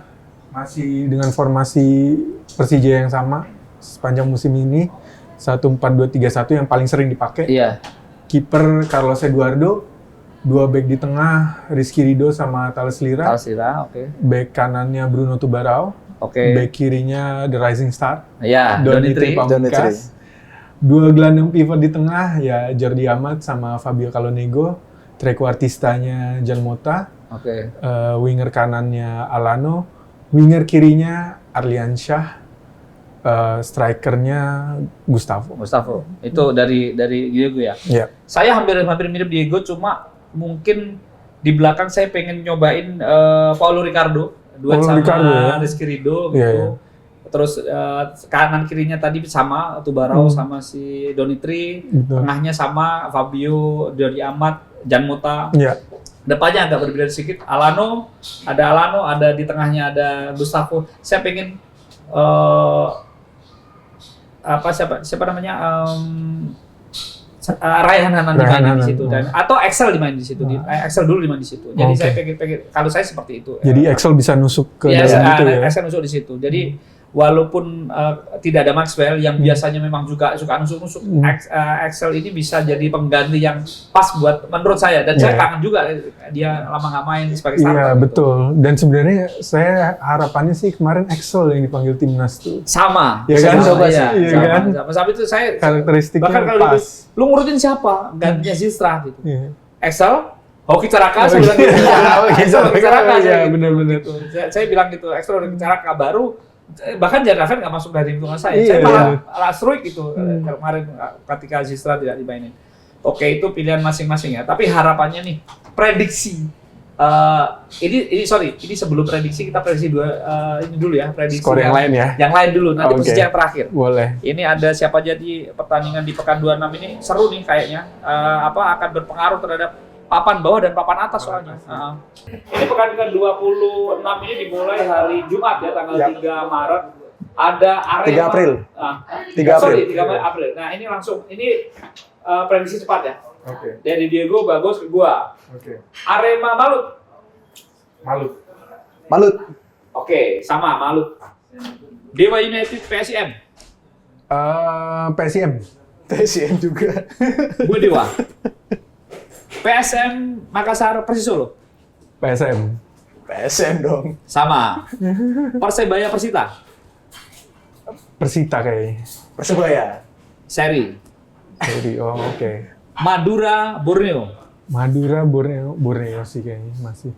Speaker 1: masih dengan formasi Persija yang sama sepanjang musim ini 1-4-2-3-1 yang paling sering dipakai.
Speaker 2: Iya.
Speaker 1: Kiper Carlos Eduardo, 2 back di tengah Rizky Ridho sama Thales Lira.
Speaker 2: Oke.
Speaker 1: Back kanannya Bruno Tubarao.
Speaker 2: Oke.
Speaker 1: Back kirinya The Rising Star.
Speaker 2: Iya,
Speaker 1: Donitri Pamungkas. 2 gelandang pivot di tengah ya Jordi Amat sama Fabio Calonego. Trequartistanya Jan Mota.
Speaker 2: Oke.
Speaker 1: Winger kanannya Alano. Winger kirinya Arlian Syah. Strikernya Gustavo.
Speaker 2: Itu dari Diego ya.
Speaker 1: Iya.
Speaker 2: Saya hampir mirip Diego, cuma mungkin di belakang saya pengen nyobain Paulo Ricardo, duet sama
Speaker 1: ya?
Speaker 2: Rizky Ridho gitu.
Speaker 1: Iya.
Speaker 2: Terus kanan kirinya tadi sama Tubarao sama si Donitri, tengahnya sama Fabio, Jordi Amat, Jan Mota.
Speaker 1: Iya.
Speaker 2: Depannya agak berbeda sedikit. Alano, ada di tengahnya ada Gustavo. Saya pengen siapa namanya Raihan Hanan dimainin di situ atau Excel dimainin di situ. Excel dulu dimainin di situ. Jadi saya pengen kalau saya seperti itu.
Speaker 1: Jadi Excel bisa nusuk ke dalam itu ya.
Speaker 2: Excel nusuk di situ. Jadi walaupun tidak ada Maxwell yang biasanya memang juga suka nusuk-nusuk, Excel ini bisa jadi pengganti yang pas buat menurut saya, dan saya kangen juga dia lama nggak main sebagai starter.
Speaker 1: Iya, betul. Dan sebenarnya saya harapannya sih kemarin Excel yang dipanggil timnas tuh.
Speaker 2: Sama.
Speaker 1: Ya kan?
Speaker 2: Sama itu saya
Speaker 1: karakteristiknya
Speaker 2: bahkan kalau
Speaker 1: pas.
Speaker 2: lu ngurutin siapa? Gantinya Zilstra gitu.
Speaker 1: Iya.
Speaker 2: Excel, Hoki Caraka, saya bilang gitu. Excel, Hoki Caraka.
Speaker 1: Iya, benar-benar.
Speaker 2: Saya bilang gitu, Excel, Hoki Caraka baru. Bahkan Jan Raven nggak masuk dari hitungan saya.
Speaker 1: Iya,
Speaker 2: Saya malah Struik gitu kemarin ketika Zilstra tidak dimainin. Oke, itu pilihan masing-masing ya. Tapi harapannya nih, prediksi. Ini sebelum prediksi kita prediksi ini dulu ya, prediksi
Speaker 1: Skor yang lain ya.
Speaker 2: Yang lain dulu, nanti posisi yang terakhir.
Speaker 1: Boleh.
Speaker 2: Ini ada siapa jadi pertandingan di pekan 26 ini seru nih kayaknya. Akan berpengaruh terhadap papan bawah dan papan atas soalnya. Ini pekan ke-26 ini dimulai hari Jumat ya, tanggal 3 Maret. Ada Arema
Speaker 3: 3 April.
Speaker 2: 3 April. Nah, ini langsung prediksi cepat ya.
Speaker 1: Oke.
Speaker 2: Dari Diego Bagus ke gua.
Speaker 1: Oke.
Speaker 2: Arema Malut.
Speaker 1: Malut.
Speaker 2: Oke, sama Malut. Dewa United PSM.
Speaker 1: PSM.
Speaker 3: PSM juga.
Speaker 2: Gue Dewa. PSM Makassar Persis Solo.
Speaker 1: PSM.
Speaker 3: PSM dong.
Speaker 2: Sama. Persebaya Persita.
Speaker 1: Persita kayaknya.
Speaker 3: Persebaya.
Speaker 2: Seri.
Speaker 1: Jadi, oh oke.
Speaker 2: Madura Borneo.
Speaker 1: Madura, Borneo sih kayaknya masih.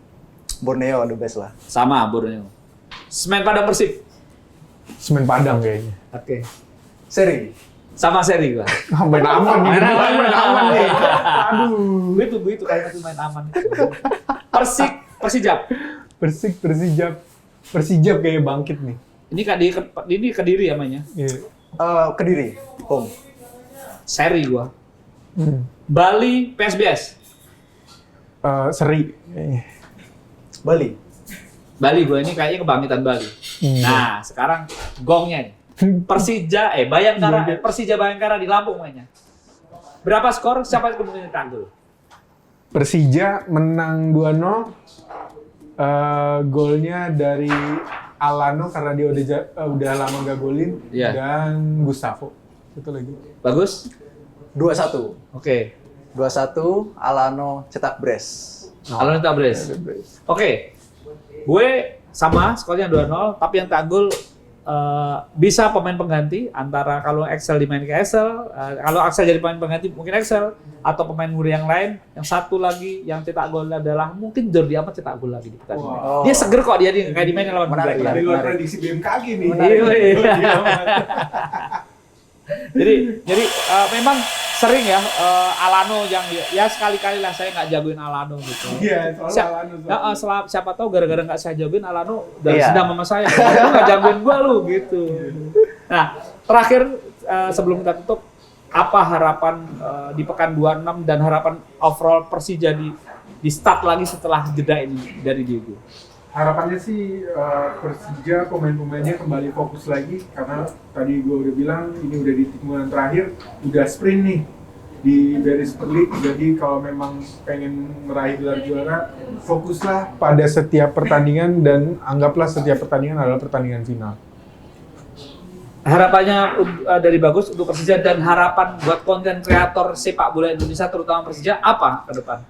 Speaker 3: Borneo the best lah.
Speaker 2: Sama Borneo. Semen Padang Persib.
Speaker 1: Semen Padang kayaknya.
Speaker 2: Oke.
Speaker 3: Seri.
Speaker 2: Sama seri gua.
Speaker 1: Main aman nih. Main aman nih. Aduh.
Speaker 2: Gue itu kayaknya tuh main aman. Persijap.
Speaker 1: Persijap kayak bangkit nih.
Speaker 2: Ini Kediri ya mainnya.
Speaker 1: Iya.
Speaker 3: Kediri. Home.
Speaker 2: Seri gua. Bali PSBS.
Speaker 1: Seri kayaknya.
Speaker 3: Bali
Speaker 2: Gue ini kayaknya kebangkitan Bali. Nah, sekarang gongnya nih. Persija Bayangkara di Lampung mainnya. Berapa skor? Siapa yang kemungkinan tanggul?
Speaker 1: Persija menang 2-0. Golnya dari Alano karena dia udah lama gak golin.
Speaker 2: Iya.
Speaker 1: Dan Gustavo. Itu lagi.
Speaker 2: Bagus?
Speaker 3: 2-1.
Speaker 2: Oke.
Speaker 3: 2-1 Alano cetak brace.
Speaker 2: Alano cetak brace. Oke. Gue sama skornya 2-0, tapi yang tanggul bisa pemain pengganti antara kalau Excel dimain ke Excel, kalau Excel jadi pemain pengganti mungkin Excel atau pemain muda yang lain. Yang satu lagi yang cetak gol adalah mungkin Jordi Amat cetak gol lagi di pertandingan.
Speaker 3: Wow.
Speaker 2: Dia seger kok dia kayak dimainin lawan
Speaker 3: Menarik,
Speaker 2: Bulgaria.
Speaker 3: menarik.
Speaker 1: Di luar prediksi BMKG nih.
Speaker 2: Iya. Jadi memang sering ya Alano yang ya sekali-kali lah saya nggak jagoin Alano gitu.
Speaker 1: Iya, soalnya Alano.
Speaker 2: Siapa tahu gara-gara nggak saya jagoin Alano udah
Speaker 3: Iya.
Speaker 2: sedang sama saya. Lu nggak jagoin gua lu gitu. Nah, terakhir sebelum kita tutup, apa harapan di pekan 26 dan harapan overall Persija di start lagi setelah jeda ini dari Diego?
Speaker 1: Harapannya sih Persija pemain-pemainnya kembali fokus lagi karena tadi gue udah bilang ini udah di tikungan terakhir, udah sprint nih di Barry Super League. Jadi kalau memang pengen meraih gelar juara, fokuslah pada setiap pertandingan dan anggaplah setiap pertandingan adalah pertandingan final.
Speaker 2: Harapannya dari Bagus untuk Persija dan harapan buat konten kreator sepak bola Indonesia terutama Persija apa ke depan?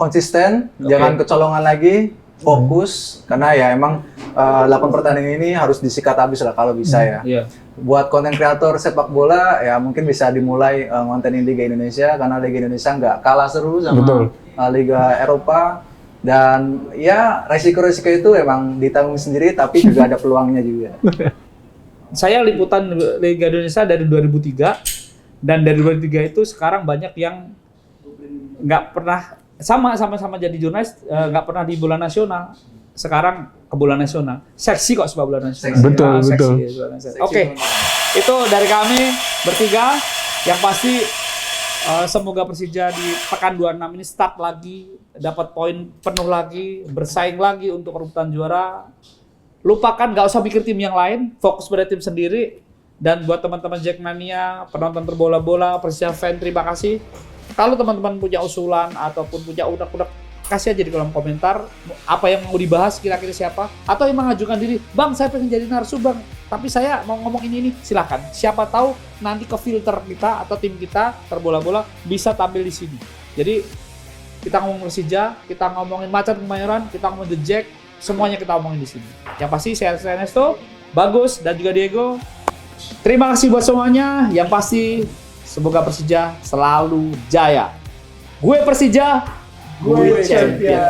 Speaker 3: Konsisten, jangan kecolongan lagi, fokus, karena ya emang 8 pertandingan ini harus disikat habis lah kalau bisa ya.
Speaker 2: Iya.
Speaker 3: Buat konten kreator sepak bola ya mungkin bisa dimulai ngontenin Liga Indonesia karena Liga Indonesia nggak kalah seru sama Liga Eropa, dan ya resiko-resiko itu emang ditanggung sendiri tapi juga ada peluangnya juga.
Speaker 2: Saya liputan Liga Indonesia dari 2003 dan dari 2003 itu sekarang banyak yang nggak pernah sama-sama jadi jurnalis, nggak pernah di bulan nasional. Sekarang ke bulan nasional. Seksi kok sepak bola nasional.
Speaker 1: Betul, betul.
Speaker 2: Oke. Itu dari kami bertiga. Yang pasti semoga Persija di pekan 26 ini start lagi, dapat poin penuh lagi, bersaing lagi untuk perebutan juara. Lupakan, nggak usah mikir tim yang lain, fokus pada tim sendiri. Dan buat teman-teman Jackmania, penonton terbola-bola, Persija fan, terima kasih. Kalau teman-teman punya usulan ataupun punya unek-unek, kasih aja di kolom komentar apa yang mau dibahas, kira-kira siapa, atau yang mengajukan diri, Bang saya pengen jadi narsu Bang, tapi saya mau ngomong ini, silahkan. Siapa tahu nanti ke filter kita atau tim kita terbola-bola bisa tampil di sini. Jadi kita ngomong Persija, kita ngomongin Macan Kemayoran, kita ngomongin The Jack, semuanya kita ngomongin di sini. Yang pasti saya Ernesto, Bagus dan juga Diego. Terima kasih buat semuanya. Yang pasti semoga Persija selalu jaya. Gue Persija, gue champion.